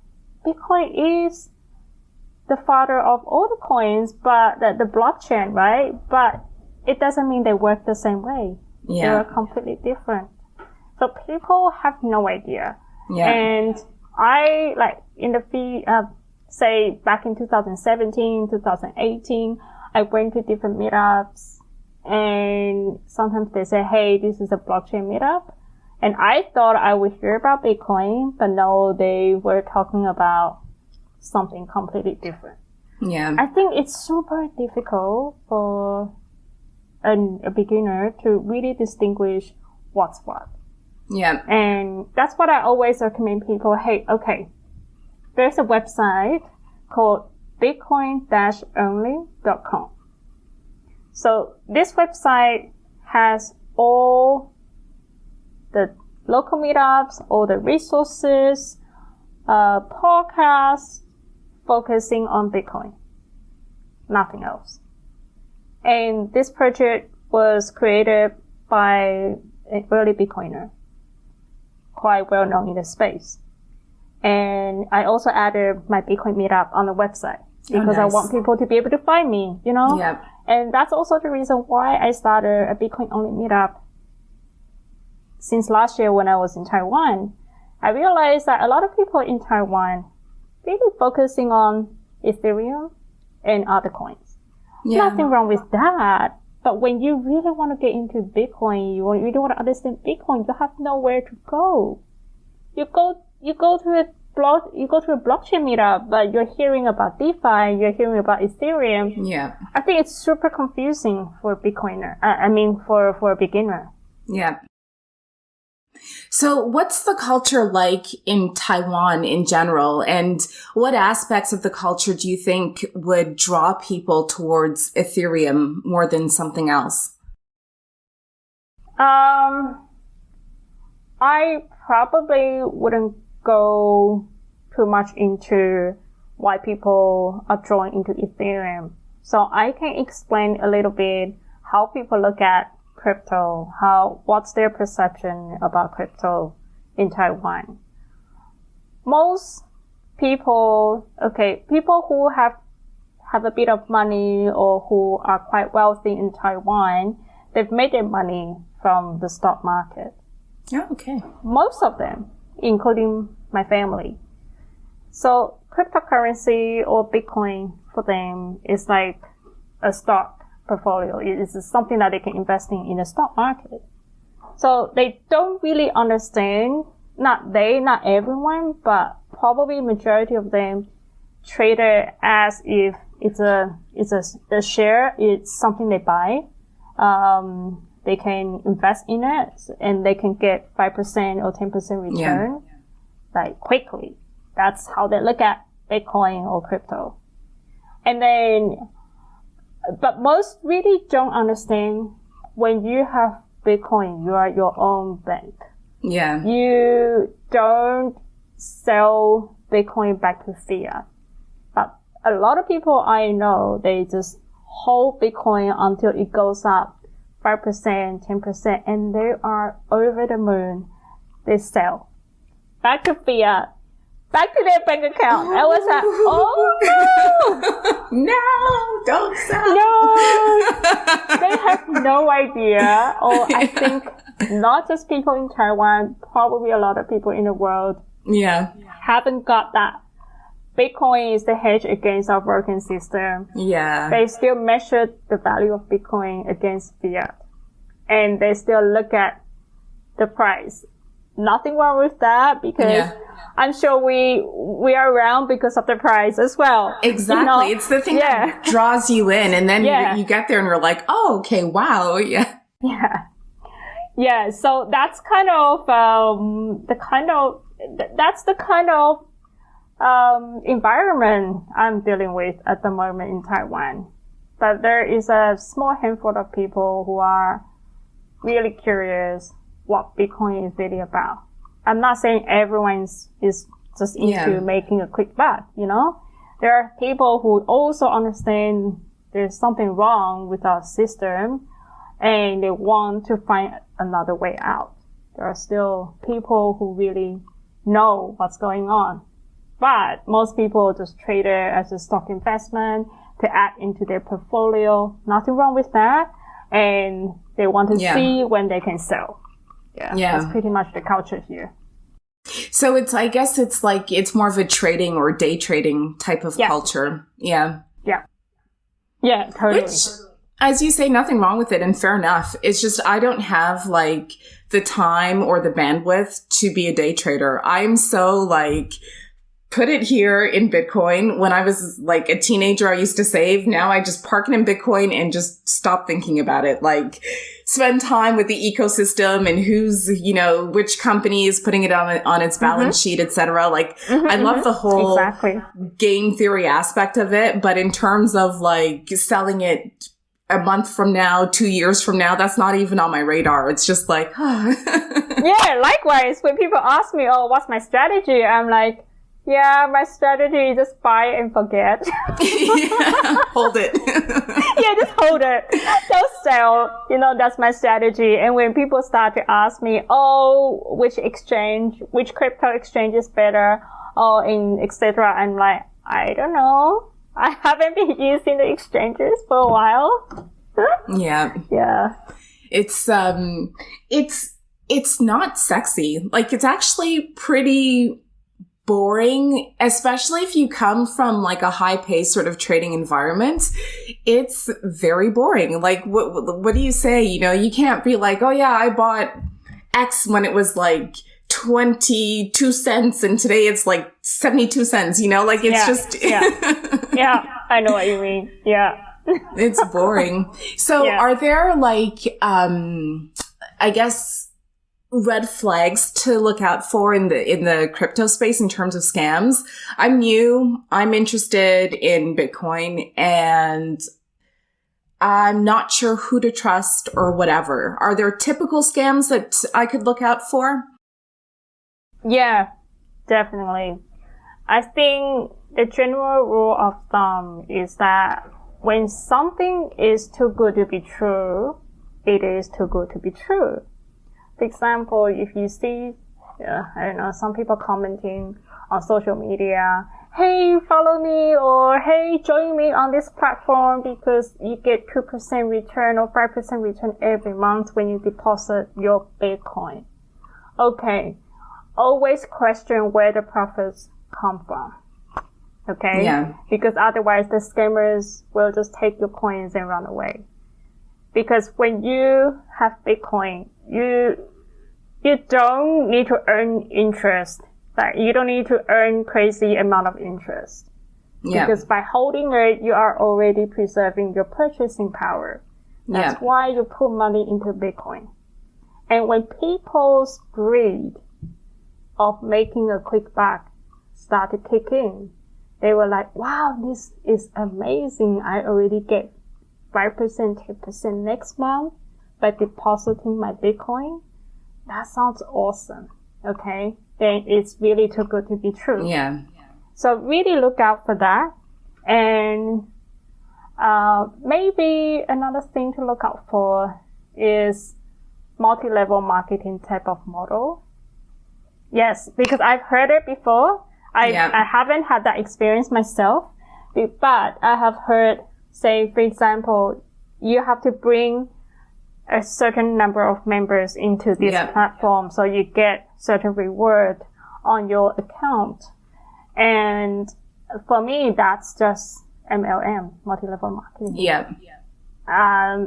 Speaker 2: Bitcoin is the father of all the coins, but the blockchain, right? But it doesn't mean they work the same way. They're completely different." So people have no idea. And I, in the say back in 2017, 2018, I went to different meetups, and sometimes they say, "Hey, this is a blockchain meetup." And I thought I would hear about Bitcoin, but no, they were talking about something completely different. I think it's super difficult for a beginner to really distinguish what's what. And that's what I always recommend people. Hey, okay, there's a website called bitcoin-only.com. So this website has all the local meetups, all the resources, podcasts, focusing on Bitcoin, nothing else. And this project was created by an early Bitcoiner, quite well known in the space. And I also added my Bitcoin meetup on the website because I want people to be able to find me, And that's also the reason why I started a Bitcoin only meetup. Since last year when I was in Taiwan, I realized that a lot of people in Taiwan really focusing on Ethereum and other coins. Nothing wrong with that. But when you really want to get into Bitcoin, you really want to understand Bitcoin, you have nowhere to go. You go to a blockchain meetup, but you're hearing about DeFi, you're hearing about Ethereum. I think it's super confusing for a Bitcoiner. For a beginner.
Speaker 1: So what's the culture like in Taiwan in general? And what aspects of the culture do you think would draw people towards Ethereum more than something else?
Speaker 2: I probably wouldn't go too much into why people are drawn into Ethereum. So I can explain a little bit how people look at crypto, what's their perception about crypto in Taiwan. Most people who have a bit of money or who are quite wealthy in Taiwan, they've made their money from the stock market. Most of them, including my family. So cryptocurrency or Bitcoin for them is like a stock portfolio. It is something that they can invest in the stock market. So they don't really understand, not everyone, but probably majority of them treat it as if it's a share, it's something they buy. They can invest in it and they can get 5% or 10% return, quickly. That's how they look at Bitcoin or crypto. And then, but most really don't understand when you have Bitcoin, you are your own bank. You don't sell Bitcoin back to fiat. But a lot of people I know, they just hold Bitcoin until it goes up 5%, 10%, and they are over the moon. they sell back to fiat, back to their bank account. I was like, oh
Speaker 1: no! No, don't sell.
Speaker 2: No, they have no idea. Or I think not just people in Taiwan, probably a lot of people in the world haven't got that. Bitcoin is the hedge against our broken system.
Speaker 1: Yeah.
Speaker 2: They still measure the value of Bitcoin against fiat. And they still look at the price. Nothing wrong with that because I'm sure we are around because of the price as well.
Speaker 1: Exactly. You know? It's the thing that draws you in, and then you get there and you're like, oh, okay, wow. Yeah.
Speaker 2: Yeah. Yeah. So that's kind of, that's the kind of environment I'm dealing with at the moment in Taiwan. But there is a small handful of people who are really curious what Bitcoin is really about. I'm not saying everyone is just into making a quick buck, you know? There are people who also understand there's something wrong with our system and they want to find another way out. There are still people who really know what's going on. But most people just trade it as a stock investment to add into their portfolio. Nothing wrong with that. And they want to see when they can sell. Yeah. That's pretty much the culture here.
Speaker 1: So I guess it's like, it's more of a trading or day trading type of culture. Yeah.
Speaker 2: Yeah. Yeah, totally.
Speaker 1: Which, as you say, nothing wrong with it, and fair enough. It's just, I don't have like the time or the bandwidth to be a day trader. I'm so like, put it here in Bitcoin. When I was like a teenager, I used to save. Now I just park it in Bitcoin and just stop thinking about it. Like, spend time with the ecosystem and who's, you know, which company is putting it on its balance sheet, etc. Like, I love the whole game theory aspect of it. But in terms of like selling it a month from now, 2 years from now, that's not even on my radar. It's just like,
Speaker 2: yeah, likewise. When people ask me, oh, what's my strategy? I'm like, yeah, my strategy is just buy and forget.
Speaker 1: Hold it.
Speaker 2: Yeah, just hold it. Don't sell. You know, that's my strategy. And when people start to ask me, oh, which crypto exchange is better, etc., I'm like, I don't know. I haven't been using the exchanges for a while.
Speaker 1: Yeah.
Speaker 2: Yeah.
Speaker 1: It's not sexy. Like, it's actually pretty boring, especially if you come from like a high paced sort of trading environment. It's very boring. Like, what do you say? You know, you can't be like, oh yeah, I bought X when it was like 22 cents and today it's like 72 cents, you know, like it's just,
Speaker 2: yeah, I know what you mean. Yeah.
Speaker 1: It's boring. So are there like, I guess, red flags to look out for in the crypto space in terms of scams? I'm new. I'm interested in Bitcoin and I'm not sure who to trust or whatever. Are there typical scams that I could look out for?
Speaker 2: Yeah, definitely. I think the general rule of thumb is that when something is too good to be true, it is too good to be true. For example, if you see, I don't know, some people commenting on social media, hey, follow me, or hey, join me on this platform because you get 2% return or 5% return every month when you deposit your Bitcoin. Okay. Always question where the profits come from. Okay?
Speaker 1: Yeah.
Speaker 2: Because otherwise the scammers will just take your coins and run away. Because when you have Bitcoin, you don't need to earn interest. Like, you don't need to earn crazy amount of interest. Yeah. Because by holding it, you are already preserving your purchasing power. That's why you put money into Bitcoin. And when people's greed of making a quick buck started to kick in, they were like, wow, this is amazing. I already get 5%, 10% next month by depositing my Bitcoin. That sounds awesome. Okay. Then it's really too good to be true.
Speaker 1: Yeah.
Speaker 2: So really look out for that. And, maybe another thing to look out for is multi-level marketing type of model. Yes, because I've heard it before. I haven't had that experience myself, but I have heard, say, for example, you have to bring a certain number of members into this platform, so you get certain reward on your account. And for me, that's just MLM, multi-level marketing.
Speaker 1: Yeah.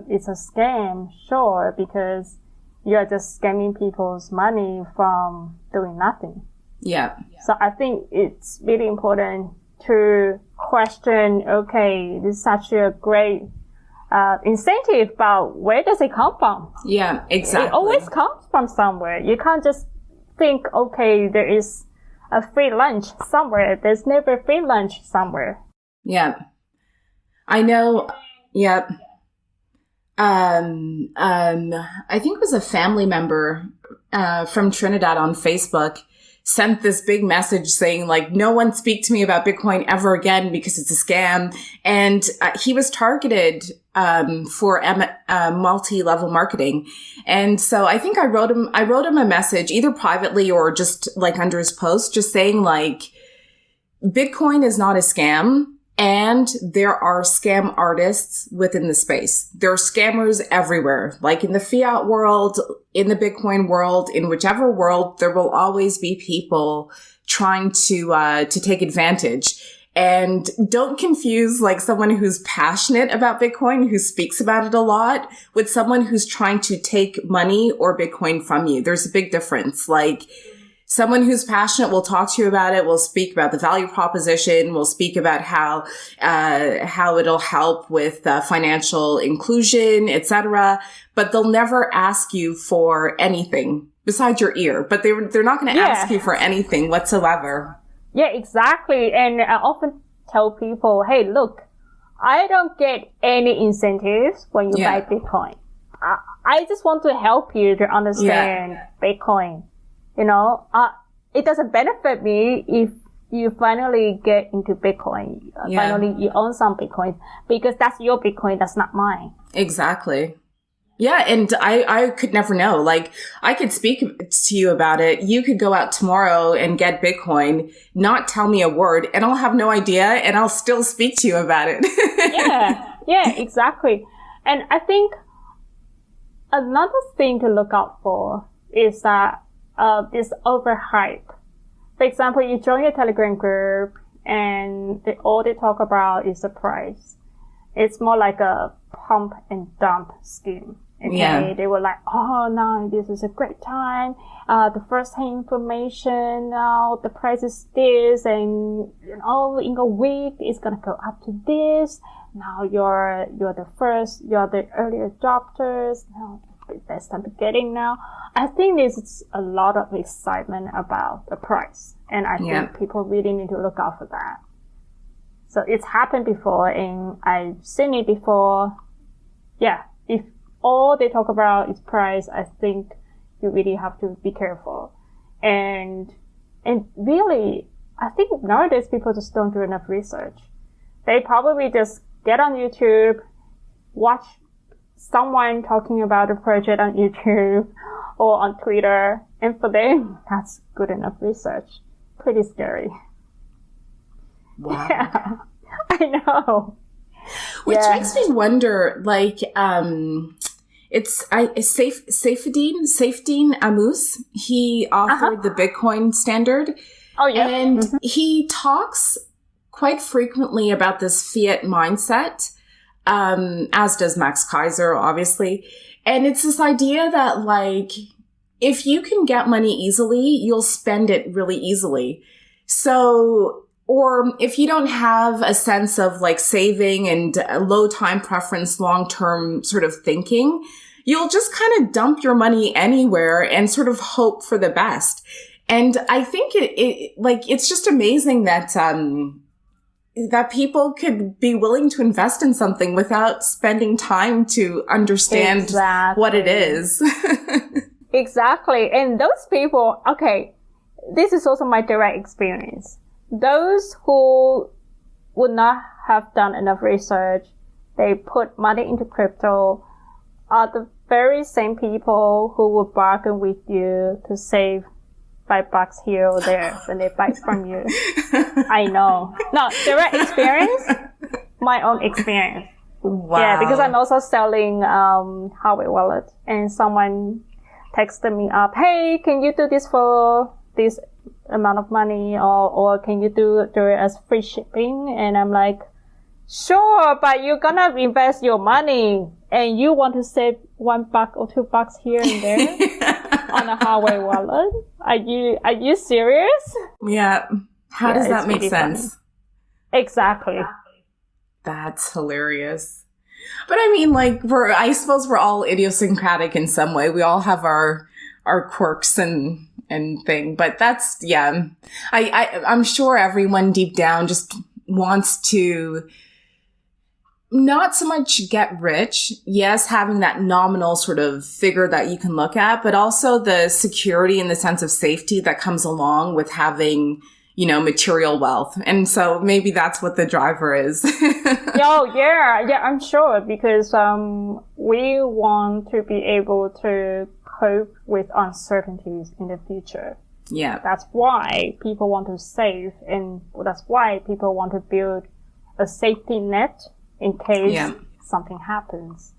Speaker 2: It's a scam, sure, because you're just scamming people's money from doing nothing.
Speaker 1: Yeah.
Speaker 2: So I think it's really important to question, okay, this is such a great incentive, but where does it come from?
Speaker 1: Yeah, exactly.
Speaker 2: It always comes from somewhere. You can't just think, okay, there is a free lunch somewhere. There's never free lunch somewhere.
Speaker 1: Yeah. I know. Yeah. I think it was a family member from Trinidad on Facebook sent this big message saying, like, no one speak to me about Bitcoin ever again because it's a scam. And he was targeted for multi-level marketing. And so I think I wrote him a message either privately or just like under his post, just saying like, Bitcoin is not a scam. And there are scam artists within the space. There are scammers everywhere, like in the fiat world, in the Bitcoin world, in whichever world, there will always be people trying to take advantage. And don't confuse like someone who's passionate about Bitcoin, who speaks about it a lot, with someone who's trying to take money or Bitcoin from you. There's a big difference. Like, someone who's passionate will talk to you about it, will speak about the value proposition, will speak about how it'll help with financial inclusion, etc. But they'll never ask you for anything besides your ear. But they're not going to ask you for anything whatsoever.
Speaker 2: Yeah, exactly. And I often tell people, hey, look, I don't get any incentives when you buy Bitcoin. I just want to help you to understand Bitcoin. You know, it doesn't benefit me if you finally get into Bitcoin. Finally, you own some Bitcoin because that's your Bitcoin. That's not mine.
Speaker 1: Exactly. Yeah. And I could never know. Like, I could speak to you about it. You could go out tomorrow and get Bitcoin, not tell me a word, and I'll have no idea, and I'll still speak to you about it.
Speaker 2: Yeah, exactly. And I think another thing to look out for is that this overhype. For example, you join a Telegram group and all they talk about is the price. It's more like a pump and dump scheme. Okay? Yeah. They were like, oh, no, this is a great time. The first hand information, now the price is this, and in a week it's gonna go up to this. Now you're the early adopters. Now best time to get in now. I think there's a lot of excitement about the price, and I think people really need to look out for that. So it's happened before, and I've seen it before. Yeah, if all they talk about is price, I think you really have to be careful. And really, I think nowadays people just don't do enough research. They probably just get on YouTube, watch someone talking about a project on YouTube or on Twitter, and for them, that's good enough research. Pretty scary.
Speaker 1: Wow.
Speaker 2: Yeah, I know.
Speaker 1: Which makes me wonder, like, it's Saifedean Ammous. He authored the Bitcoin standard.
Speaker 2: Oh, yeah.
Speaker 1: And he talks quite frequently about this fiat mindset. As does Max Kaiser, obviously. And it's this idea that, like, if you can get money easily, you'll spend it really easily. So, or if you don't have a sense of, like, saving and low time preference, long-term sort of thinking, you'll just kind of dump your money anywhere and sort of hope for the best. And I think it's just amazing that, that people could be willing to invest in something without spending time to understand what it is.
Speaker 2: Exactly. And those people, okay, this is also my direct experience. Those who would not have done enough research, they put money into crypto, are the very same people who will bargain with you to save $5 here or there when they buy from you. I know. No, direct experience, my own experience.
Speaker 1: Wow.
Speaker 2: Yeah, because I'm also selling hardware wallet, and someone texted me up, hey, can you do this for this amount of money, or can you do it as free shipping? And I'm like, sure, but you're gonna invest your money and you want to save $1 or $2 here and there on a hardware wallet. Are you serious?
Speaker 1: Yeah. How does that make
Speaker 2: really
Speaker 1: sense?
Speaker 2: Funny. Exactly.
Speaker 1: That's hilarious. But I mean, like, I suppose we're all idiosyncratic in some way. We all have our quirks and thing. But that's, yeah. I'm sure everyone deep down just wants to not so much get rich. Yes, having that nominal sort of figure that you can look at, but also the security and the sense of safety that comes along with having, you know, material wealth. And so maybe that's what the driver is.
Speaker 2: Oh, yeah, I'm sure, because we want to be able to cope with uncertainties in the future.
Speaker 1: Yeah.
Speaker 2: That's why people want to save, and that's why people want to build a safety net in case something happens.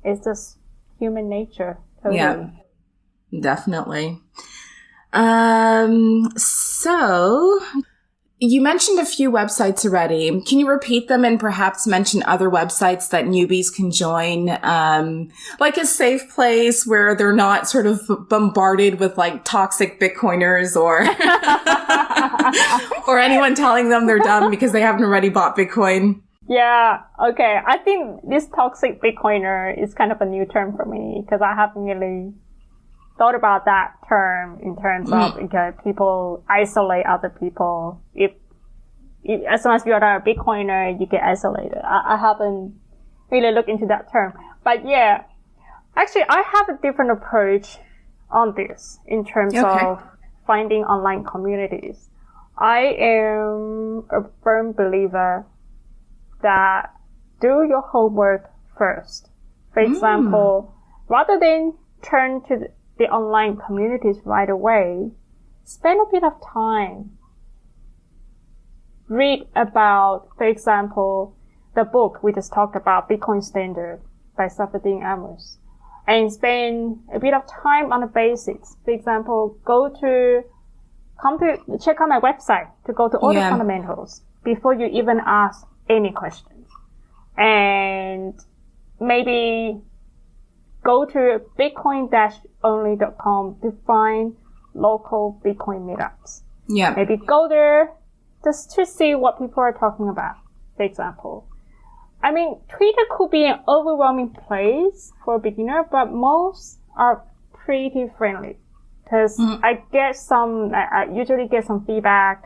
Speaker 2: It's just human nature. Totally.
Speaker 1: Yeah, definitely. So you mentioned a few websites already. Can you repeat them and perhaps mention other websites that newbies can join? Like a safe place where they're not sort of bombarded with like toxic Bitcoiners or or anyone telling them they're dumb because they haven't already bought Bitcoin.
Speaker 2: Yeah, okay. I think this toxic Bitcoiner is kind of a new term for me because I haven't really thought about that term in terms of people isolate other people. If as soon as you're a Bitcoiner, you get isolated. I haven't really looked into that term. But yeah, actually, I have a different approach on this in terms of finding online communities. I am a firm believer that do your homework first. For example, rather than turn to the online communities right away, spend a bit of time. Read about, for example, the book we just talked about, Bitcoin Standard by Safedin Amos, and spend a bit of time on the basics. For example, check out my website to go to all the fundamentals before you even ask any questions. And maybe go to bitcoin-only.com to find local Bitcoin meetups.
Speaker 1: Yeah.
Speaker 2: Maybe go there just to see what people are talking about, for example. I mean, Twitter could be an overwhelming place for a beginner, but most are pretty friendly. Because I usually get some feedback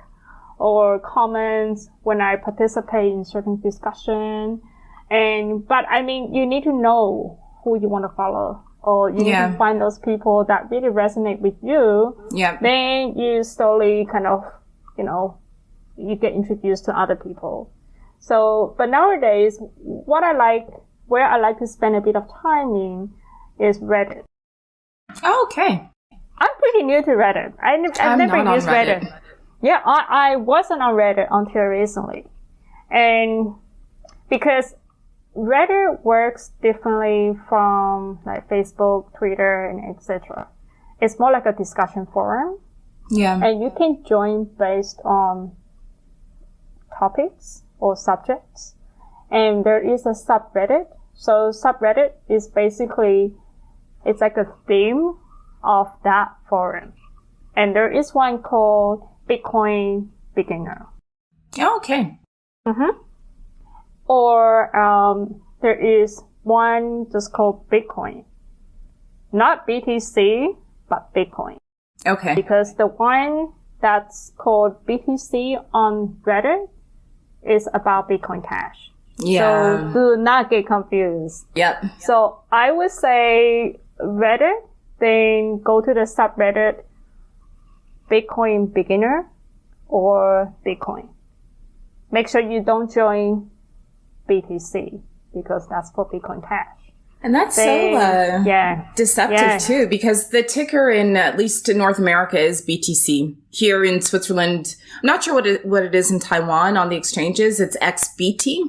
Speaker 2: or comments when I participate in certain discussion. But I mean, you need to know who you want to follow, or you need to find those people that really resonate with you. Yeah. Then you slowly kind of, you get introduced to other people. So, but nowadays, where I like to spend a bit of time in is Reddit.
Speaker 1: Oh, okay.
Speaker 2: I'm pretty new to Reddit. I've never used Reddit. Yeah, I wasn't on Reddit until recently. And because Reddit works differently from like Facebook, Twitter, and etc. It's more like a discussion forum. Yeah. And you can join based on topics or subjects. And there is a subreddit. So subreddit is basically, it's like a theme of that forum. And there is one called Bitcoin Beginner.
Speaker 1: Oh, okay.
Speaker 2: Mm-hmm. Or there is one just called Bitcoin. Not BTC, but Bitcoin.
Speaker 1: Okay.
Speaker 2: Because the one that's called BTC on Reddit is about Bitcoin Cash.
Speaker 1: Yeah.
Speaker 2: So do not get confused.
Speaker 1: Yep.
Speaker 2: So I would say Reddit, then go to the subreddit Bitcoin Beginner or Bitcoin. Make sure you don't join BTC because that's for Bitcoin Cash.
Speaker 1: And that's deceptive too, because the ticker in, at least in North America, is BTC. Here in Switzerland, I'm not sure what it is in Taiwan on the exchanges. It's XBT.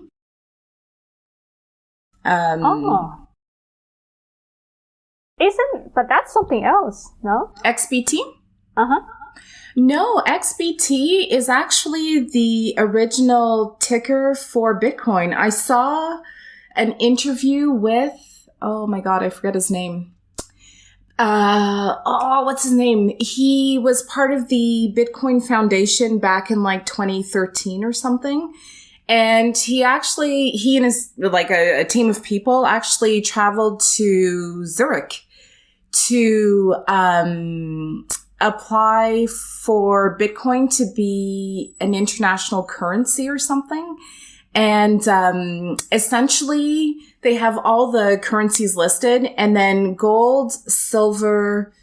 Speaker 2: But that's something else, no?
Speaker 1: XBT?
Speaker 2: Uh-huh.
Speaker 1: No, XBT is actually the original ticker for Bitcoin. I saw an interview with, oh my God, I forget his name. What's his name? He was part of the Bitcoin Foundation back in like 2013 or something. And he and his, like a team of people actually traveled to Zurich to apply for Bitcoin to be an international currency or something. And essentially, they have all the currencies listed, and then gold, silver,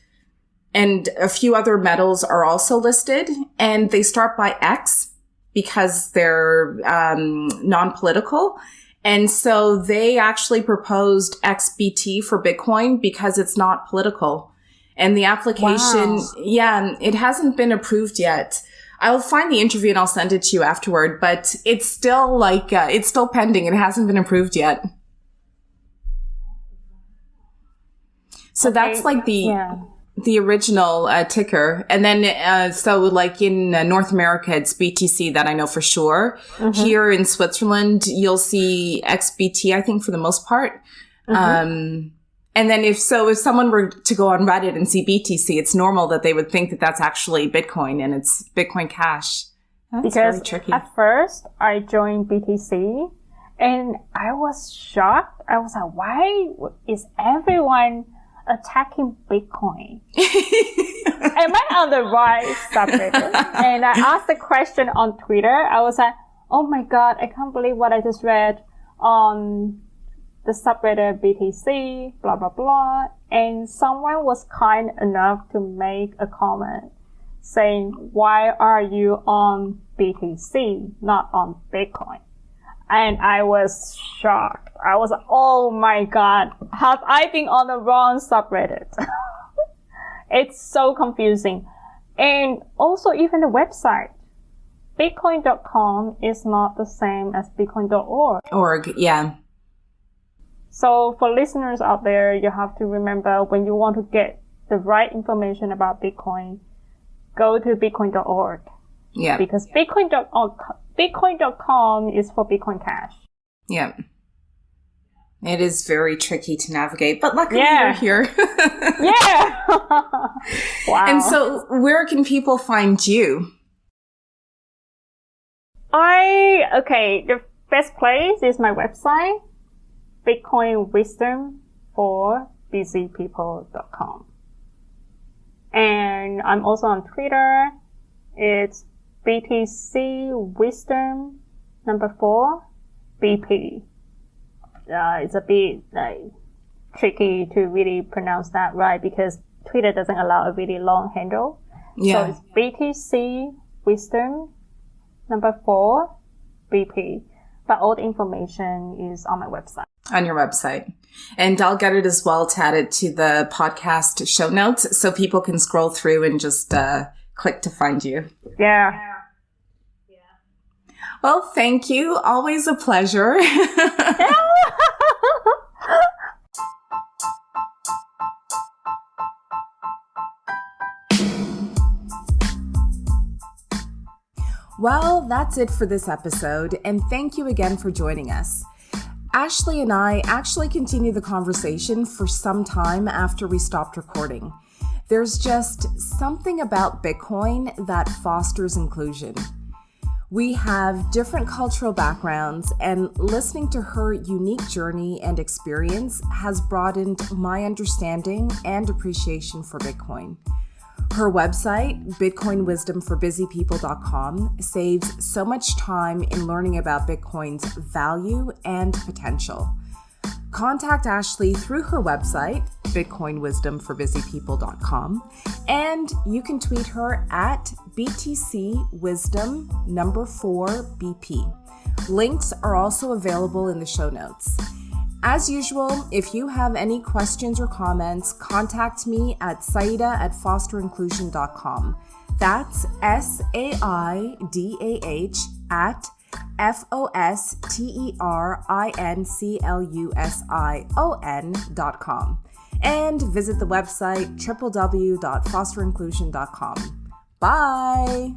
Speaker 1: and a few other metals are also listed. And they start by X because they're non-political. And so they actually proposed XBT for Bitcoin because it's not political. And the application, it hasn't been approved yet. I'll find the interview and I'll send it to you afterward, but it's still it's still pending. It hasn't been approved yet. So that's like the original ticker. And then, so like in North America, it's BTC that I know for sure. Mm-hmm. Here in Switzerland, you'll see XBT, I think, for the most part. Mm-hmm. And then if someone were to go on Reddit and see BTC, it's normal that they would think that that's actually Bitcoin and it's Bitcoin Cash. That's very tricky.
Speaker 2: At first I joined BTC and I was shocked. I was like, why is everyone attacking Bitcoin? Am I on the right subject? And I asked the question on Twitter. I was like, oh my God, I can't believe what I just read on the subreddit BTC, blah, blah, blah. And someone was kind enough to make a comment saying, why are you on BTC, not on Bitcoin? And I was shocked. I was like, oh my God, have I been on the wrong subreddit? It's so confusing. And also even the website, bitcoin.com is not the same as bitcoin.org.
Speaker 1: Yeah.
Speaker 2: So for listeners out there, you have to remember when you want to get the right information about Bitcoin, go to bitcoin.org.
Speaker 1: Yeah.
Speaker 2: Because bitcoin.com is for Bitcoin Cash.
Speaker 1: Yeah. It is very tricky to navigate, but luckily you're here.
Speaker 2: Yeah. Wow.
Speaker 1: And so where can people find you?
Speaker 2: The best place is my website, Bitcoin Wisdom for busypeople.com. And I'm also on Twitter. It's BTC Wisdom 4 BP. It's a bit tricky to really pronounce that right because Twitter doesn't allow a really long handle. Yeah. So it's BTC Wisdom 4 BP. But all the information is on my website.
Speaker 1: On your website. And I'll get it as well to add it to the podcast show notes so people can scroll through and just click to find you.
Speaker 2: Yeah.
Speaker 1: Well, thank you. Always a pleasure. Well, that's it for this episode, and thank you again for joining us. Ashley and I actually continued the conversation for some time after we stopped recording. There's just something about Bitcoin that fosters inclusion. We have different cultural backgrounds, and listening to her unique journey and experience has broadened my understanding and appreciation for Bitcoin. Her website, bitcoinwisdomforbusypeople.com, saves so much time in learning about Bitcoin's value and potential. Contact Ashley through her website, bitcoinwisdomforbusypeople.com, and you can tweet her at BTCwisdom 4BP. Links are also available in the show notes. As usual, if you have any questions or comments, contact me at saida@fosterinclusion.com. That's SAIDAH at FOSTERINCLUSION.com. And visit the website www.fosterinclusion.com. Bye!